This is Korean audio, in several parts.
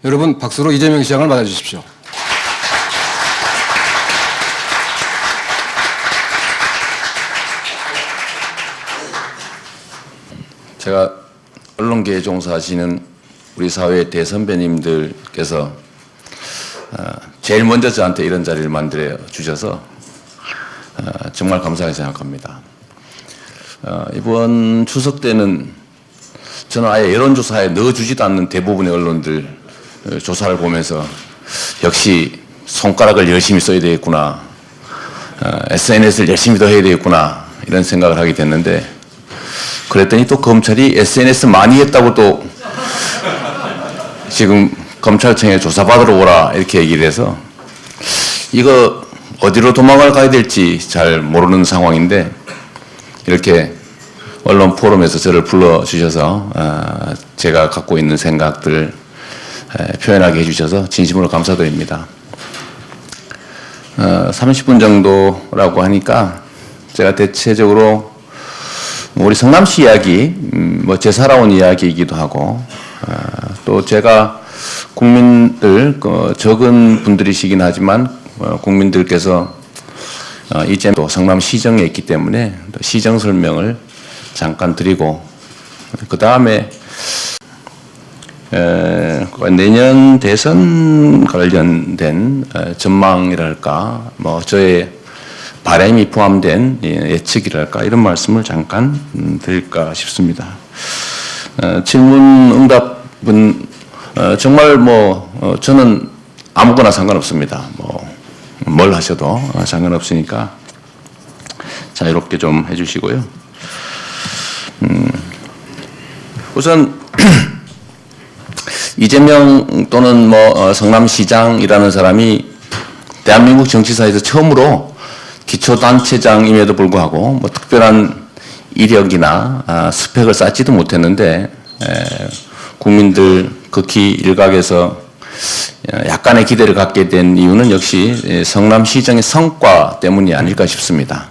여러분 박수로 이재명 시장을 맞아주십시오. 제가 언론계에 종사하시는 우리 사회의 대선배님들께서 제일 먼저 저한테 이런 자리를 만들어 주셔서 정말 감사하게 생각합니다. 이번 추석 때는 저는 아예 여론조사에 넣어주지도 않는 대부분의 언론들 조사를 보면서 역시 손가락을 열심히 써야 되겠구나, SNS를 열심히 더 해야 되겠구나 이런 생각을 하게 됐는데, 그랬더니 또 검찰이 SNS 많이 했다고 또 지금 검찰청에 조사받으러 오라 이렇게 얘기를 해서 이거 어디로 도망을 가야 될지 잘 모르는 상황인데, 이렇게 언론 포럼에서 저를 불러주셔서 제가 갖고 있는 생각들 표현하게 해주셔서 진심으로 감사드립니다. 30분 정도라고 하니까 제가 대체적으로 우리 성남시 이야기, 제 살아온 이야기이기도 하고, 또 제가 국민들, 적은 분들이시긴 하지만 국민들께서 이제 또 성남시정에 있기 때문에 시정 설명을 잠깐 드리고, 그 다음에 내년 대선 관련된 전망이랄까, 저의 바람이 포함된 예측이랄까, 이런 말씀을 잠깐 드릴까 싶습니다. 질문 응답은 정말 저는 아무거나 상관없습니다. 뭘 하셔도 상관없으니까 자유롭게 좀 해주시고요. 우선 이재명 또는 성남시장이라는 사람이 대한민국 정치사에서 처음으로 기초단체장임에도 불구하고 특별한 이력이나 스펙을 쌓지도 못했는데, 국민들 극히 일각에서 약간의 기대를 갖게 된 이유는 역시 성남시정의 성과 때문이 아닐까 싶습니다.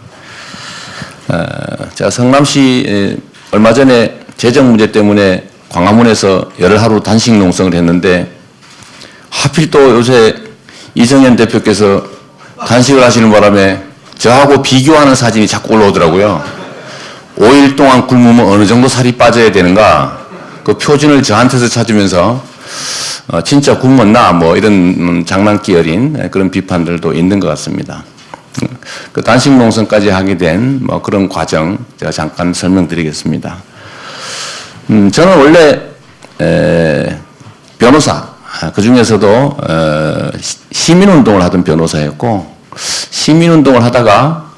제가 성남시 얼마 전에 재정 문제 때문에 광화문에서 열하루 단식 농성을 했는데, 하필 또 요새 이정현 대표께서 단식을 하시는 바람에 저하고 비교하는 사진이 자꾸 올라오더라고요. 5일 동안 굶으면 어느 정도 살이 빠져야 되는가, 그 표준을 저한테서 찾으면서 진짜 굶었나 이런 장난기 어린 그런 비판들도 있는 것 같습니다. 그 단식 농성까지 하게 된 그런 과정 제가 잠깐 설명드리겠습니다. 저는 원래 변호사, 그 중에서도 시민운동을 하던 변호사였고, 시민운동을 하다가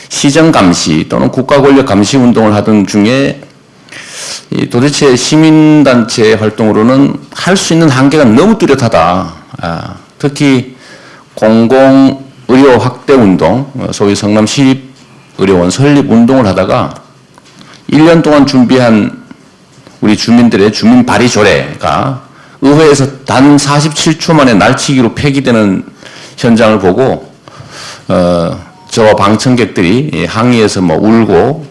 시정감시 또는 국가권력감시 운동을 하던 중에 도대체 시민단체 활동으로는 할 수 있는 한계가 너무 뚜렷하다. 특히 공공의료 확대운동, 소위 성남시립의료원 설립운동을 하다가 1년 동안 준비한 우리 주민들의 주민 발의 조례가 의회에서 단 47초 만에 날치기로 폐기되는 현장을 보고, 저와 방청객들이 항의해서 울고,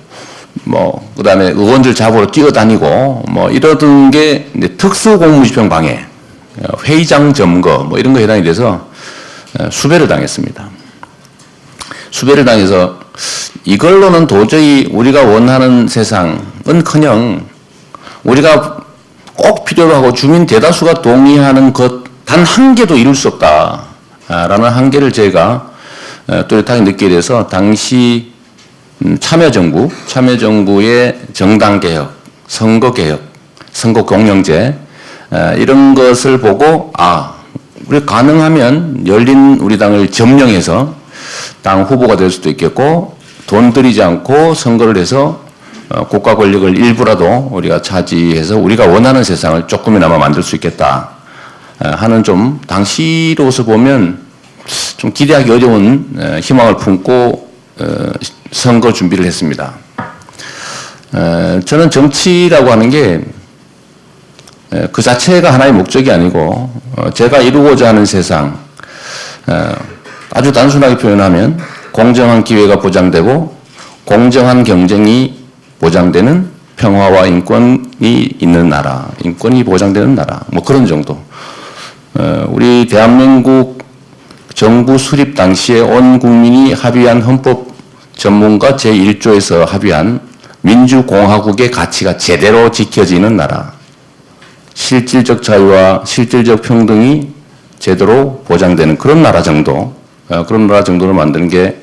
그 다음에 의원들 잡으러 뛰어다니고, 이러던 게 특수공무집행 방해, 회의장 점거, 이런 거에 해당이 돼서 수배를 당했습니다. 수배를 당해서 이걸로는 도저히 우리가 원하는 세상은 커녕 우리가 꼭 필요로 하고 주민 대다수가 동의하는 것 단 한 개도 이룰 수 없다라는 한계를 제가 뚜렷하게 느끼게 돼서, 당시 참여정부의 정당개혁, 선거개혁, 선거공영제 이런 것을 보고 우리 가능하면 열린 우리당을 점령해서 당 후보가 될 수도 있겠고, 돈 들이지 않고 선거를 해서 국가 권력을 일부라도 우리가 차지해서 우리가 원하는 세상을 조금이나마 만들 수 있겠다 하는, 좀 당시로서 보면 좀 기대하기 어려운 희망을 품고 선거 준비를 했습니다. 저는 정치라고 하는 게 그 자체가 하나의 목적이 아니고, 제가 이루고자 하는 세상, 아주 단순하게 표현하면 공정한 기회가 보장되고 공정한 경쟁이 보장되는 평화와 인권이 있는 나라, 인권이 보장되는 나라, 뭐 그런 정도. 우리 대한민국 정부 수립 당시에 온 국민이 합의한 헌법 전문가 제1조에서 합의한 민주공화국의 가치가 제대로 지켜지는 나라, 실질적 자유와 실질적 평등이 제대로 보장되는 그런 나라 정도, 그런 나라 정도를 만드는 게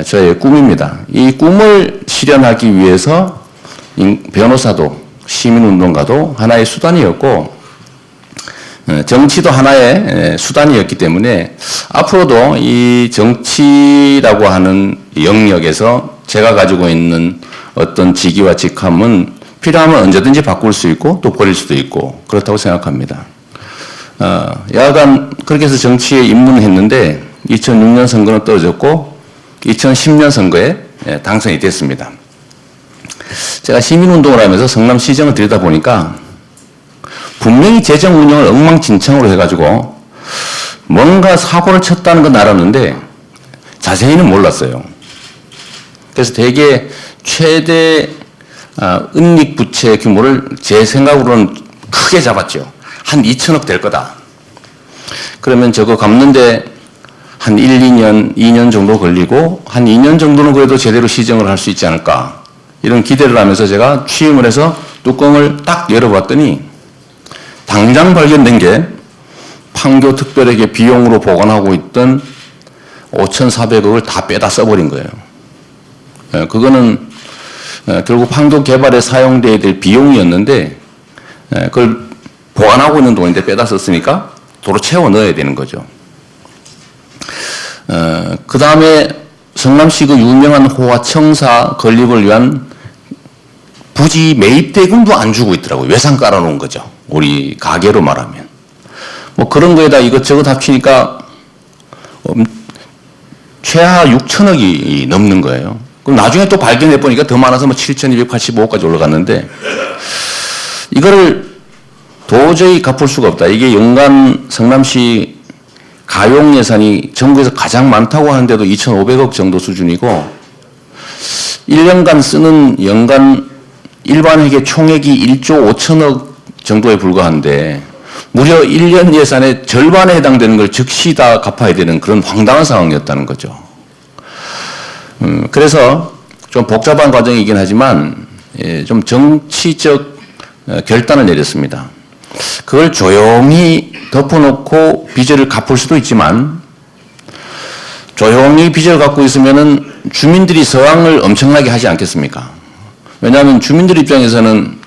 저의 꿈입니다. 이 꿈을 실현하기 위해서 변호사도 시민운동가도 하나의 수단이었고 정치도 하나의 수단이었기 때문에 앞으로도 이 정치라고 하는 영역에서 제가 가지고 있는 어떤 직위와 직함은 필요하면 언제든지 바꿀 수 있고 또 버릴 수도 있고 그렇다고 생각합니다. 여하간 그렇게 해서 정치에 입문했는데 2006년 선거는 떨어졌고 2010년 선거에 당선이 됐습니다. 제가 시민운동을 하면서 성남시정을 들여다보니까 분명히 재정 운영을 엉망진창으로 해가지고 뭔가 사고를 쳤다는 건 알았는데 자세히는 몰랐어요. 그래서 대개 최대 은닉 부채 규모를 제 생각으로는 크게 잡았죠. 한 2천억 될 거다. 그러면 저거 갚는데 한 1, 2년 정도 걸리고 한 2년 정도는 그래도 제대로 시정을 할 수 있지 않을까. 이런 기대를 하면서 제가 취임을 해서 뚜껑을 딱 열어봤더니 당장 발견된 게 판교 특별에게 비용으로 보관하고 있던 5,400억을 다 빼다 써버린 거예요. 그거는 결국 판교 개발에 사용돼야 될 비용이었는데 그걸 보관하고 있는 돈인데 빼다 썼으니까 도로 채워 넣어야 되는 거죠. 그 다음에 성남시 그 유명한 호화청사 건립을 위한 부지 매입 대금도 안 주고 있더라고요. 외상 깔아놓은 거죠. 우리 가계로 말하면. 뭐 그런 거에다 이것저것 합치니까 최하 6천억이 넘는 거예요. 그럼 나중에 또 발견해 보니까 더 많아서 뭐 7,285억까지 올라갔는데 이거를 도저히 갚을 수가 없다. 이게 연간 성남시 가용 예산이 전국에서 가장 많다고 하는데도 2,500억 정도 수준이고 1년간 쓰는 연간 일반 회계 총액이 1조 5천억 정도에 불과한데 무려 1년 예산의 절반에 해당되는 걸 즉시 다 갚아야 되는 그런 황당한 상황이었다는 거죠. 그래서 좀 복잡한 과정이긴 하지만 좀 정치적 결단을 내렸습니다. 그걸 조용히 덮어놓고 빚을 갚을 수도 있지만 조용히 빚을 갖고 있으면은 주민들이 서왕을 엄청나게 하지 않겠습니까? 왜냐하면 주민들 입장에서는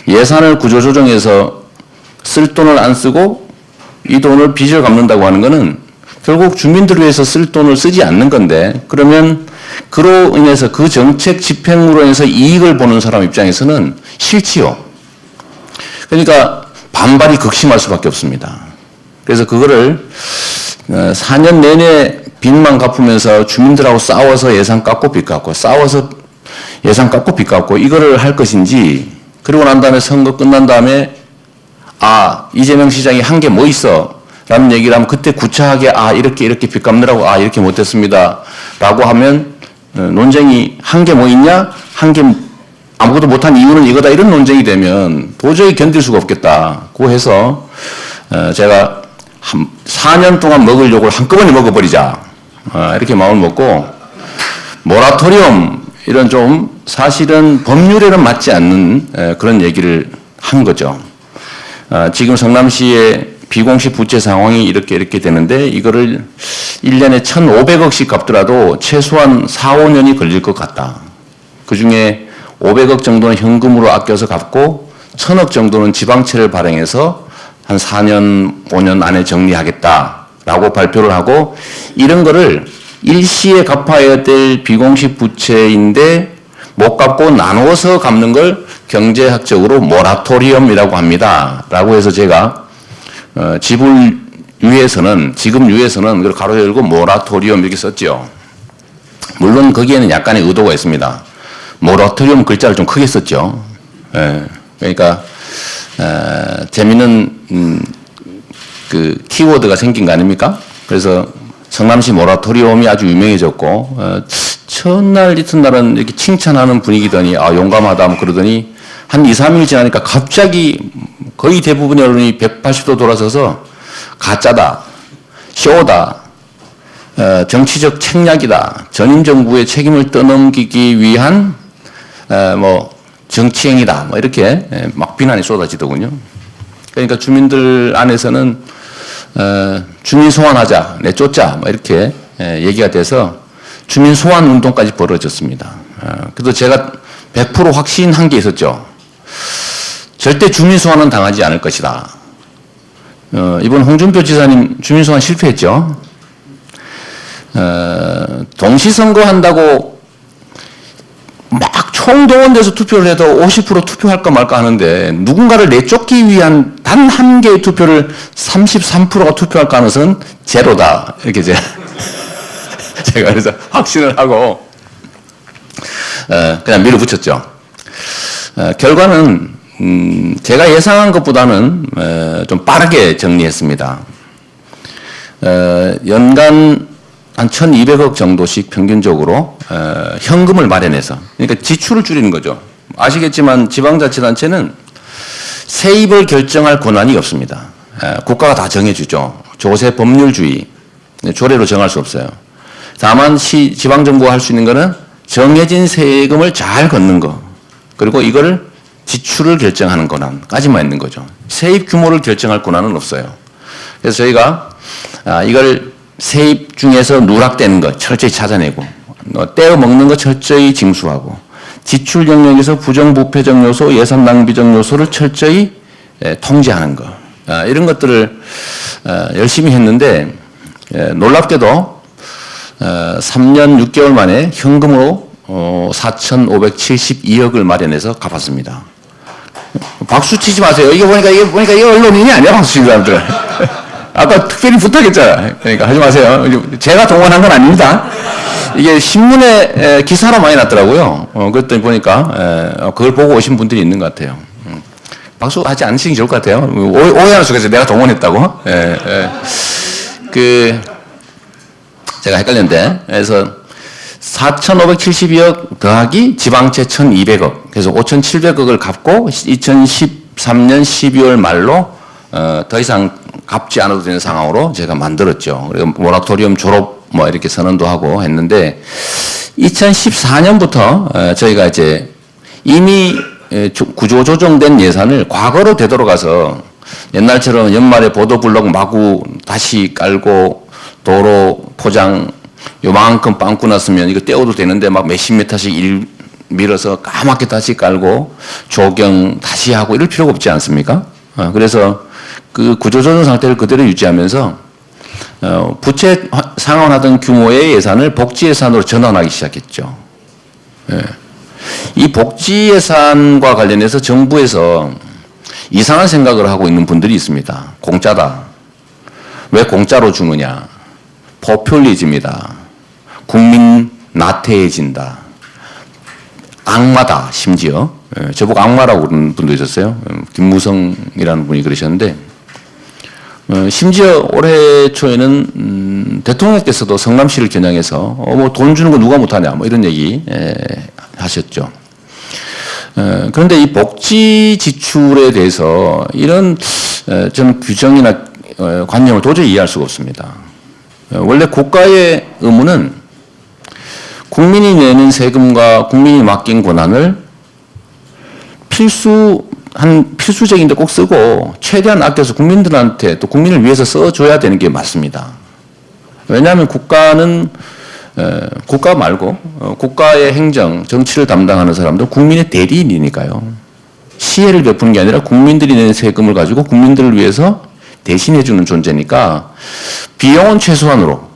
예산을 구조조정해서 쓸 돈을 안 쓰고 이 돈을 빚을 갚는다고 하는 것은 결국 주민들을 위해서 쓸 돈을 쓰지 않는 건데 그러면 그로 인해서 그 정책 집행으로 인해서 이익을 보는 사람 입장에서는 싫지요. 그러니까 반발이 극심할 수밖에 없습니다. 그래서 그거를 4년 내내 빚만 갚으면서 주민들하고 싸워서 예산 깎고 빚 갚고 싸워서 예산 깎고 빚 갚고 이거를 할 것인지 그리고 난 다음에 선거 끝난 다음에 이재명 시장이 한 게 뭐 있어 라는 얘기를 하면 그때 구차하게 이렇게 빚 갚느라고 이렇게 못했습니다 라고 하면 논쟁이 한 게 뭐 있냐? 한 게 아무것도 못한 이유는 이거다 이런 논쟁이 되면 도저히 견딜 수가 없겠다고 해서 제가 4년 동안 먹을 욕을 한꺼번에 먹어버리자 이렇게 마음을 먹고 모라토리엄 이런 좀 사실은 법률에는 맞지 않는 그런 얘기를 한 거죠. 지금 성남시의 비공식 부채 상황이 이렇게 되는데 이거를 1년에 1,500억씩 갚더라도 최소한 4, 5년이 걸릴 것 같다. 그중에 500억 정도는 현금으로 아껴서 갚고 1,000억 정도는 지방채를 발행해서 한 4년, 5년 안에 정리하겠다라고 발표를 하고 이런 거를 일시에 갚아야 될 비공식 부채인데 못 갚고 나누어서 갚는 걸 경제학적으로 모라토리엄이라고 합니다. 라고 해서 제가 지금 유에서는 그걸 가로 열고 모라토리엄 이렇게 썼죠. 물론 거기에는 약간의 의도가 있습니다. 모라토리엄 글자를 좀 크게 썼죠. 그러니까 재미있는 그 키워드가 생긴 거 아닙니까? 그래서 성남시 모라토리엄이 아주 유명해졌고 첫날 이튿날은 이렇게 칭찬하는 분위기더니 아 용감하다 뭐 그러더니 한 2, 3일 지나니까 갑자기 거의 대부분의 언론이 180도 돌아서서 가짜다, 쇼다, 정치적 책략이다, 전임 정부의 책임을 떠넘기기 위한 뭐 정치행위다, 뭐 이렇게 막 비난이 쏟아지더군요. 그러니까 주민들 안에서는 주민 소환하자, 내쫓자, 뭐 이렇게 얘기가 돼서 주민 소환 운동까지 벌어졌습니다. 그래서 제가 100% 확신한 게 있었죠. 절대 주민 소환은 당하지 않을 것이다. 이번 홍준표 지사님 주민 소환 실패했죠. 동시선거 한다고 막 총동원돼서 투표를 해도 50% 투표할까 말까 하는데 누군가를 내쫓기 위한 단 한 개의 투표를 33%가 투표할 가능성은 제로다. 이렇게 제가 그래서 확신을 하고 그냥 밀어붙였죠. 결과는 제가 예상한 것보다는 좀 빠르게 정리했습니다. 연간 한 1,200억 정도씩 평균적으로 현금을 마련해서 그러니까 지출을 줄이는 거죠. 아시겠지만 지방자치단체는 세입을 결정할 권한이 없습니다. 국가가 다 정해주죠. 조세 법률주의, 조례로 정할 수 없어요. 다만 지방정부가 할 수 있는 거는 정해진 세금을 잘 걷는 거 그리고 이거를 지출을 결정하는 권한까지만 있는 거죠. 세입 규모를 결정할 권한은 없어요. 그래서 저희가 이걸 세입 중에서 누락되는 것 철저히 찾아내고 떼어 먹는 것 철저히 징수하고 지출 영역에서 부정부패적 요소, 예산 낭비적 요소를 철저히 통제하는 것 이런 것들을 열심히 했는데 놀랍게도 3년 6개월 만에 현금으로 4,572억을 마련해서 갚았습니다. 박수 치지 마세요. 이거 보니까 이거 언론인이 아니야, 박수 치는 사람들. 아까 특별히 부탁했잖아. 그러니까 하지 마세요. 제가 동원한 건 아닙니다. 이게 신문에 기사로 많이 났더라고요. 그랬더니 보니까 그걸 보고 오신 분들이 있는 것 같아요. 박수 하지 않으시는 게 좋을 것 같아요. 오해하는 속에서 내가 동원했다고. 제가 헷갈렸는데. 그래서 4,572억 더하기 지방채 1,200억. 그래서 5,700억을 갚고 2013년 12월 말로 더 이상 갚지 않아도 되는 상황으로 제가 만들었죠. 그리고 모라토리엄 졸업 뭐 이렇게 선언도 하고 했는데 2014년부터 저희가 이제 이미 구조 조정된 예산을 과거로 되돌아가서 옛날처럼 연말에 보도블록 마구 다시 깔고 도로 포장 요만큼 빵꾸 났으면 이거 떼어도 되는데 막 몇십 미터씩 밀어서 까맣게 다시 깔고 조경 다시 하고 이럴 필요가 없지 않습니까? 그래서 그 구조조정 상태를 그대로 유지하면서 부채 상환하던 규모의 예산을 복지 예산으로 전환하기 시작했죠. 이 복지 예산과 관련해서 정부에서 이상한 생각을 하고 있는 분들이 있습니다. 공짜다. 왜 공짜로 주느냐. 포퓰리즘이다. 국민 나태해진다. 악마다 심지어. 저보고 악마라고 그러는 분도 있었어요. 김무성이라는 분이 그러셨는데 심지어 올해 초에는 대통령께서도 성남시를 겨냥해서 뭐 돈 주는 거 누가 못하냐 뭐 이런 얘기 하셨죠. 그런데 이 복지 지출에 대해서 이런 저는 규정이나 관념을 도저히 이해할 수가 없습니다. 원래 국가의 의무는 국민이 내는 세금과 국민이 맡긴 권한을 필수적인데 꼭 쓰고 최대한 아껴서 국민들한테 또 국민을 위해서 써줘야 되는 게 맞습니다. 왜냐하면 국가는 국가 말고 국가의 행정, 정치를 담당하는 사람도 국민의 대리인이니까요. 시혜를 베푸는 게 아니라 국민들이 내는 세금을 가지고 국민들을 위해서 대신해주는 존재니까 비용은 최소한으로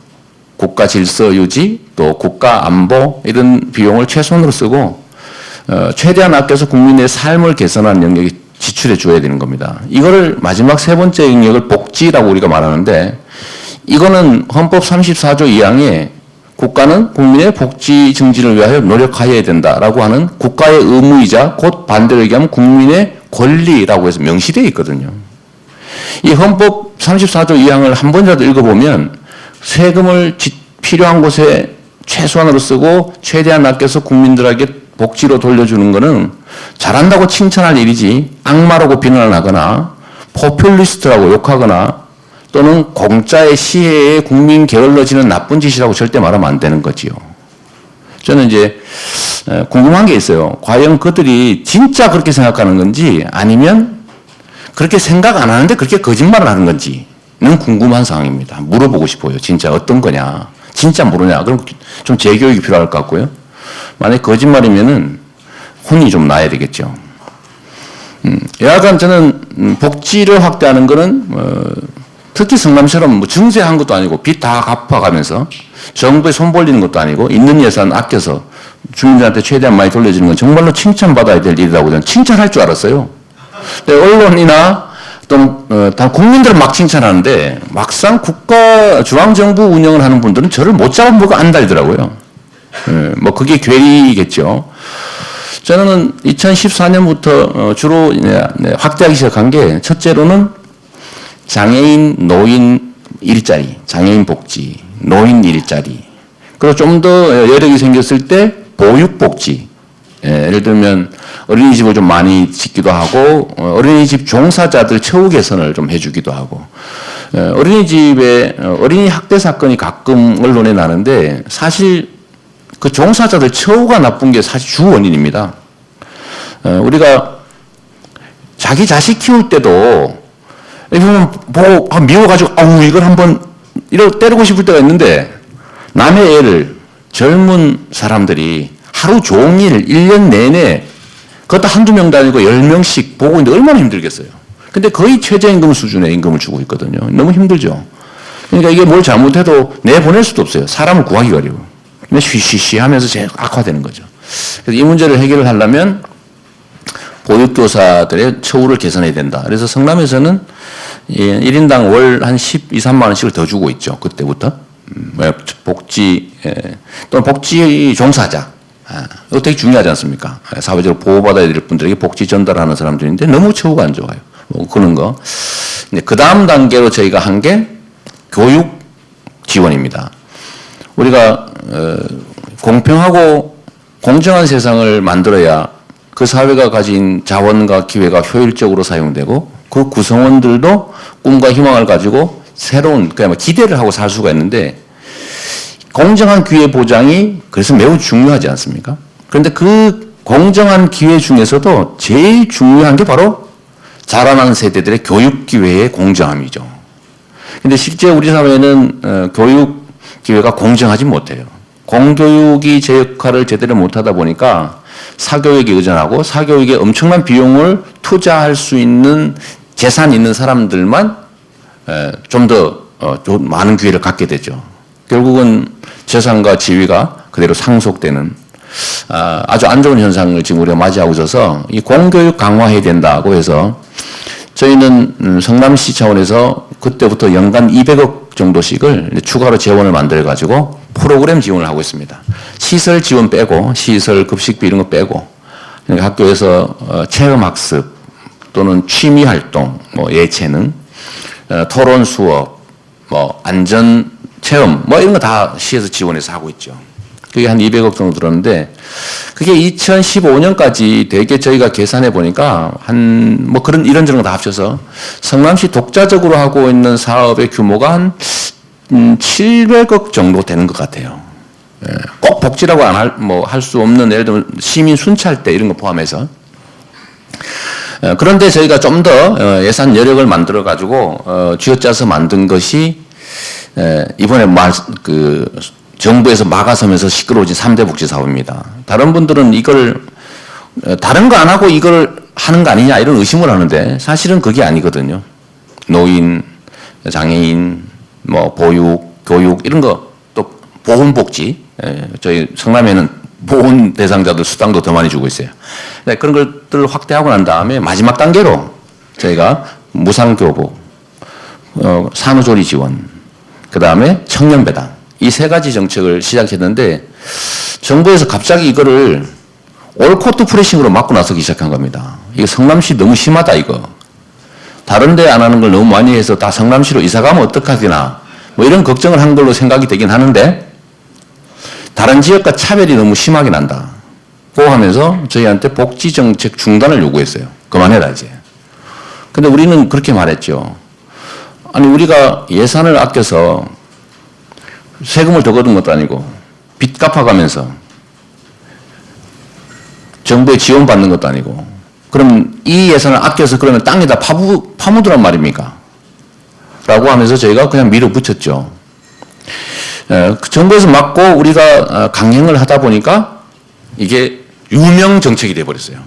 국가 질서 유지 또 국가 안보 이런 비용을 최소한으로 쓰고 최대한 아껴서 국민의 삶을 개선하는 영역에 지출해 줘야 되는 겁니다. 이거를 마지막 세 번째 영역을 복지라고 우리가 말하는데 이거는 헌법 34조 2항에 국가는 국민의 복지 증진을 위하여 노력하여야 된다라고 하는 국가의 의무이자 곧 반대로 얘기하면 국민의 권리라고 해서 명시되어 있거든요. 이 헌법 34조 2항을 한 번이라도 읽어보면 세금을 필요한 곳에 최소한으로 쓰고 최대한 아껴서 국민들에게 복지로 돌려주는 거는 잘한다고 칭찬할 일이지 악마라고 비난을 하거나 포퓰리스트라고 욕하거나 또는 공짜의 시혜에 국민 게을러지는 나쁜 짓이라고 절대 말하면 안 되는 거지요. 저는 이제 궁금한 게 있어요. 과연 그들이 진짜 그렇게 생각하는 건지 아니면 그렇게 생각 안 하는데 그렇게 거짓말을 하는 건지는 궁금한 상황입니다. 물어보고 싶어요. 진짜 어떤 거냐. 진짜 모르냐. 그럼 좀 재교육이 필요할 것 같고요. 만약에 거짓말이면은 혼이 좀 나야 되겠죠. 여하간 저는 복지를 확대하는 거는 특히 성남처럼 뭐 증세한 것도 아니고 빚 다 갚아가면서 정부에 손 벌리는 것도 아니고 있는 예산 아껴서 주민들한테 최대한 많이 돌려주는 건 정말로 칭찬받아야 될 일이라고 저는 칭찬할 줄 알았어요. 근데 언론이나 또는 다 국민들은 막 칭찬하는데 막상 국가 중앙정부 운영을 하는 분들은 저를 못 잡아보고 안달더라고요. 뭐 그게 괴리겠죠. 저는 2014년부터 주로 확대하기 시작한 게 첫째로는 장애인, 노인 일자리, 장애인 복지, 노인 일자리. 그리고 좀 더 여력이 생겼을 때 보육복지. 예를 들면 어린이집을 좀 많이 짓기도 하고 어린이집 종사자들 처우 개선을 좀 해주기도 하고 어린이집에 어린이 학대 사건이 가끔 언론에 나는데 사실 그 종사자들 처우가 나쁜 게 사실 주 원인입니다. 우리가 자기 자식 키울 때도 보면 보고 미워가지고 아우 이걸 한번 이러고 때리고 싶을 때가 있는데 남의 애를 젊은 사람들이 하루 종일 1년 내내 그것도 한두 명도 아니고 10명씩 보고 있는데 얼마나 힘들겠어요. 근데 거의 최저임금 수준의 임금을 주고 있거든요. 너무 힘들죠. 그러니까 이게 뭘 잘못해도 내보낼 수도 없어요. 사람을 구하기가 어려워. 근데 쉬쉬쉬 하면서 제일 악화되는 거죠. 그래서 이 문제를 해결을 하려면 보육교사들의 처우를 개선해야 된다. 그래서 성남에서는 1인당 월 한 12, 3만 원씩을 더 주고 있죠. 그때부터. 복지, 또는 복지 종사자. 이거 되게 중요하지 않습니까? 사회적으로 보호받아야 될 분들에게 복지 전달하는 사람들인데 너무 처우가 안 좋아요. 뭐 그런 거. 그 다음 단계로 저희가 한 게 교육 지원입니다. 우리가 공평하고 공정한 세상을 만들어야 그 사회가 가진 자원과 기회가 효율적으로 사용되고 그 구성원들도 꿈과 희망을 가지고 새로운 그냥 기대를 하고 살 수가 있는데 공정한 기회 보장이 그래서 매우 중요하지 않습니까? 그런데 그 공정한 기회 중에서도 제일 중요한 게 바로 자라나는 세대들의 교육 기회의 공정함이죠. 근데 실제 우리 사회는 교육 기회가 공정하지 못해요. 공교육이 제 역할을 제대로 못하다 보니까 사교육에 의존하고 사교육에 엄청난 비용을 투자할 수 있는 재산 있는 사람들만 좀 더 많은 기회를 갖게 되죠. 결국은 재산과 지위가 그대로 상속되는 아주 안 좋은 현상을 지금 우리가 맞이하고 있어서 이 공교육 강화해야 된다고 해서 저희는 성남시 차원에서 그때부터 연간 200억 정도씩을 추가로 재원을 만들어가지고 프로그램 지원을 하고 있습니다. 시설 지원 빼고 시설 급식비 이런 거 빼고 그러니까 학교에서 체험학습 또는 취미활동, 뭐 예체능, 토론 수업, 뭐 안전 체험 뭐 이런 거 다 시에서 지원해서 하고 있죠. 그게 한 200억 정도 들었는데 그게 2015년까지 되게 저희가 계산해 보니까 한 뭐 그런 이런저런 거 다 합쳐서 성남시 독자적으로 하고 있는 사업의 규모가 한 700억 정도 되는 것 같아요. 꼭 복지라고 할 수 없는 예를 들면 시민 순찰대 이런 거 포함해서 그런데 저희가 좀 더 예산 여력을 만들어 가지고 쥐어짜서 만든 것이 이번에 정부에서 막아서면서 시끄러워진 3대 복지 사업입니다. 다른 분들은 이걸 다른 거 안 하고 이걸 하는 거 아니냐 이런 의심을 하는데 사실은 그게 아니거든요. 노인, 장애인, 뭐 보육, 교육 이런 거 또 보훈복지 저희 성남에는 보훈 대상자들 수당도 더 많이 주고 있어요. 그런 것들을 확대하고 난 다음에 마지막 단계로 저희가 무상교복, 산후조리 지원, 그 다음에 청년배당 이 세 가지 정책을 시작했는데 정부에서 갑자기 이거를 올코트 프레싱으로 맞고 나서기 시작한 겁니다. 이거 성남시 너무 심하다 이거. 다른 데 안 하는 걸 너무 많이 해서 다 성남시로 이사 가면 어떡하되나 뭐 이런 걱정을 한 걸로 생각이 되긴 하는데 다른 지역과 차별이 너무 심하게 난다. 고 하면서 저희한테 복지정책 중단을 요구했어요. 그만해라 이제. 근데 우리는 그렇게 말했죠. 아니 우리가 예산을 아껴서 세금을 더 걷은 것도 아니고 빚 갚아가면서 정부의 지원받는 것도 아니고 그럼 이 예산을 아껴서 그러면 땅에다 파묻으란 말입니까? 라고 하면서 저희가 그냥 밀어붙였죠. 정부에서 막고 우리가 강행을 하다 보니까 이게 유명 정책이 돼버렸어요.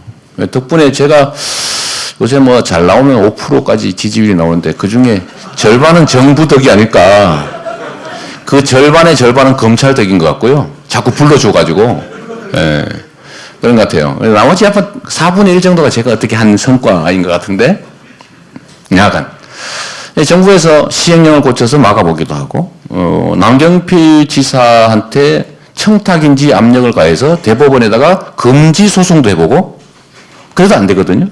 덕분에 제가 요새 뭐 잘 나오면 5%까지 지지율이 나오는데 그 중에 절반은 정부 덕이 아닐까. 그 절반의 절반은 검찰 덕인 것 같고요. 자꾸 불러줘가지고. 그런 것 같아요. 나머지 한 4분의 1 정도가 제가 어떻게 한 성과인 것 같은데, 약간. 정부에서 시행령을 고쳐서 막아보기도 하고, 남경필 지사한테 청탁인지 압력을 가해서 대법원에다가 금지 소송도 해보고, 그래도 안 되거든요.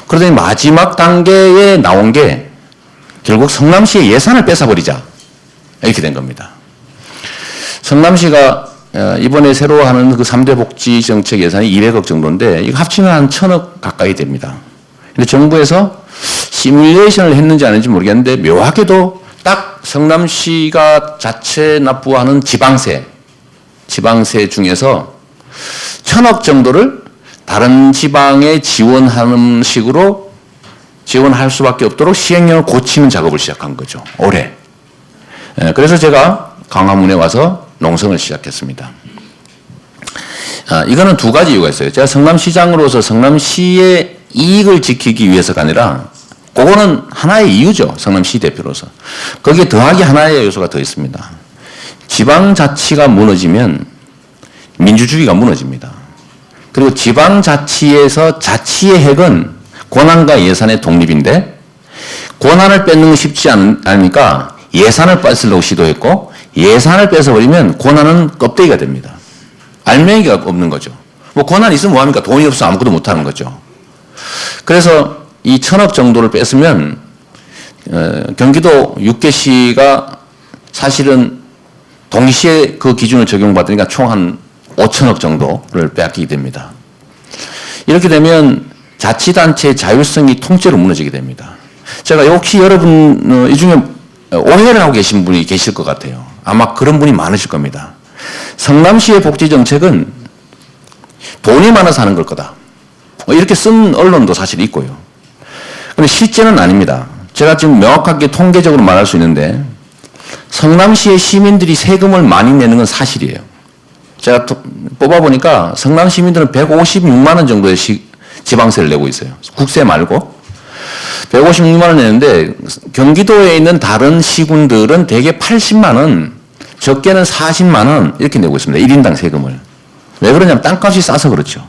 그러더니 마지막 단계에 나온 게 결국 성남시의 예산을 뺏어버리자. 이렇게 된 겁니다. 성남시가 이번에 새로 하는 그 3대 복지 정책 예산이 200억 정도인데 이거 합치면 한 1000억 가까이 됩니다. 근데 정부에서 시뮬레이션을 했는지 안 했는지 모르겠는데 묘하게도 딱 성남시가 자체 납부하는 지방세 중에서 1000억 정도를 다른 지방에 지원하는 식으로 지원할 수밖에 없도록 시행령을 고치는 작업을 시작한 거죠. 올해. 그래서 제가 광화문에 와서 농성을 시작했습니다. 이거는 두 가지 이유가 있어요. 제가 성남시장으로서 성남시의 이익을 지키기 위해서가 아니라 그거는 하나의 이유죠. 성남시 대표로서. 거기에 더하기 하나의 요소가 더 있습니다. 지방자치가 무너지면 민주주의가 무너집니다. 그리고 지방자치에서 자치의 핵은 권한과 예산의 독립인데 권한을 뺏는 건 쉽지 않으니까 예산을 뺏으려고 시도했고 예산을 뺏어버리면 권한은 껍데기가 됩니다. 알맹이가 없는 거죠. 뭐 권한 있으면 뭐합니까? 돈이 없어서 아무것도 못하는 거죠. 그래서 이 1000억 정도를 뺐으면 경기도 6개시가 사실은 동시에 그 기준을 적용받으니까 총 한 5천억 정도를 빼앗기게 됩니다. 이렇게 되면 자치단체의 자율성이 통째로 무너지게 됩니다. 제가 혹시 여러분 이 중에 오해를 하고 계신 분이 계실 것 같아요. 아마 그런 분이 많으실 겁니다. 성남시의 복지정책은 돈이 많아서 하는 걸 거다. 이렇게 쓴 언론도 사실 있고요. 그런데 실제는 아닙니다. 제가 지금 명확하게 통계적으로 말할 수 있는데 성남시의 시민들이 세금을 많이 내는 건 사실이에요. 제가 뽑아보니까 성남 시민들은 156만 원 정도의 지방세를 내고 있어요. 국세 말고. 156만 원 내는데 경기도에 있는 다른 시군들은 대개 80만 원, 적게는 40만 원 이렇게 내고 있습니다. 1인당 세금을. 왜 그러냐면 땅값이 싸서 그렇죠.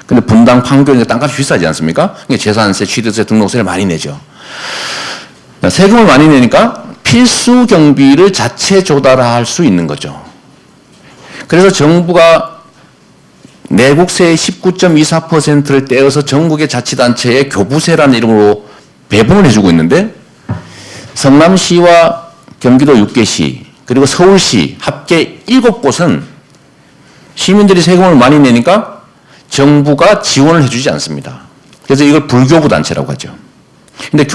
근데 분당, 판교니까 땅값이 비싸지 않습니까? 재산세, 취득세, 등록세를 많이 내죠. 세금을 많이 내니까 필수 경비를 자체 조달할 수 있는 거죠. 그래서 정부가 내국세의 19.24%를 떼어서 전국의 자치단체에 교부세라는 이름으로 배분을 해주고 있는데 성남시와 경기도 6개시 그리고 서울시 합계 7곳은 시민들이 세금을 많이 내니까 정부가 지원을 해주지 않습니다. 그래서 이걸 불교부 단체라고 하죠. 근데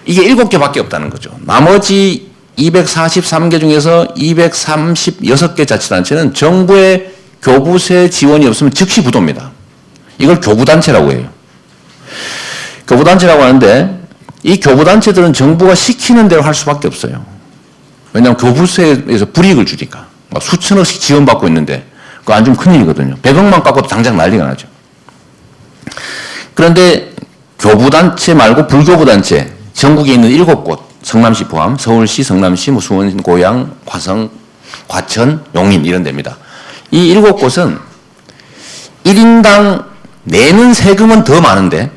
이게 7개밖에 없다는 거죠. 나머지 243개 중에서 236개 자치단체는 정부의 교부세 지원이 없으면 즉시 부도입니다. 이걸 교부단체라고 해요. 교부단체라고 하는데 이 교부단체들은 정부가 시키는 대로 할 수밖에 없어요. 왜냐하면 교부세에서 불이익을 주니까. 수천억씩 지원받고 있는데 그거 안 주면 큰일이거든요. 100억만 깎아도 당장 난리가 나죠. 그런데 교부단체 말고 불교부단체 전국에 있는 7곳 성남시 포함 서울시, 성남시, 수원, 고양, 화성, 과천, 용인 이런 데입니다. 이 7곳은 1인당 내는 세금은 더 많은데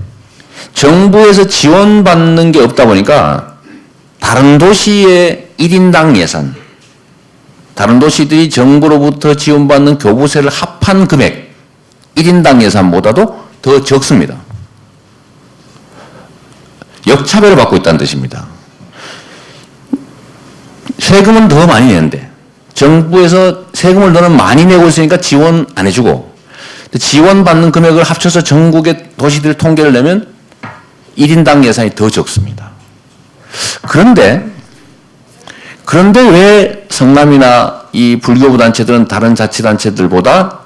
정부에서 지원받는 게 없다 보니까 다른 도시의 1인당 예산, 다른 도시들이 정부로부터 지원받는 교부세를 합한 금액 1인당 예산보다도 더 적습니다. 역차별을 받고 있다는 뜻입니다. 세금은 더 많이 내는데 정부에서 세금을 너는 많이 내고 있으니까 지원 안 해주고, 지원받는 금액을 합쳐서 전국의 도시들 통계를 내면 1인당 예산이 더 적습니다. 그런데 왜 성남이나 이 불교부 단체들은 다른 자치단체들보다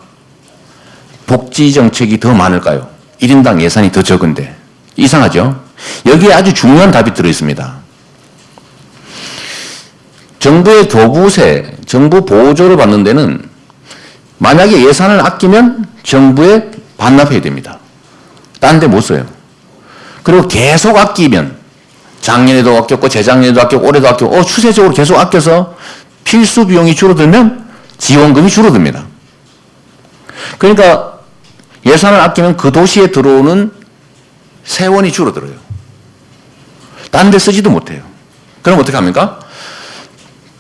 복지 정책이 더 많을까요? 1인당 예산이 더 적은데. 이상하죠? 여기에 아주 중요한 답이 들어있습니다. 정부의 교부세, 정부 보조를 받는 데는 만약에 예산을 아끼면 정부에 반납해야 됩니다. 딴 데 못 써요. 그리고 계속 아끼면 작년에도 아꼈고 재작년에도 아꼈고 올해도 아꼈고 추세적으로 계속 아껴서 필수 비용이 줄어들면 지원금이 줄어듭니다. 그러니까 예산을 아끼면 그 도시에 들어오는 세원이 줄어들어요. 딴 데 쓰지도 못해요. 그럼 어떻게 합니까?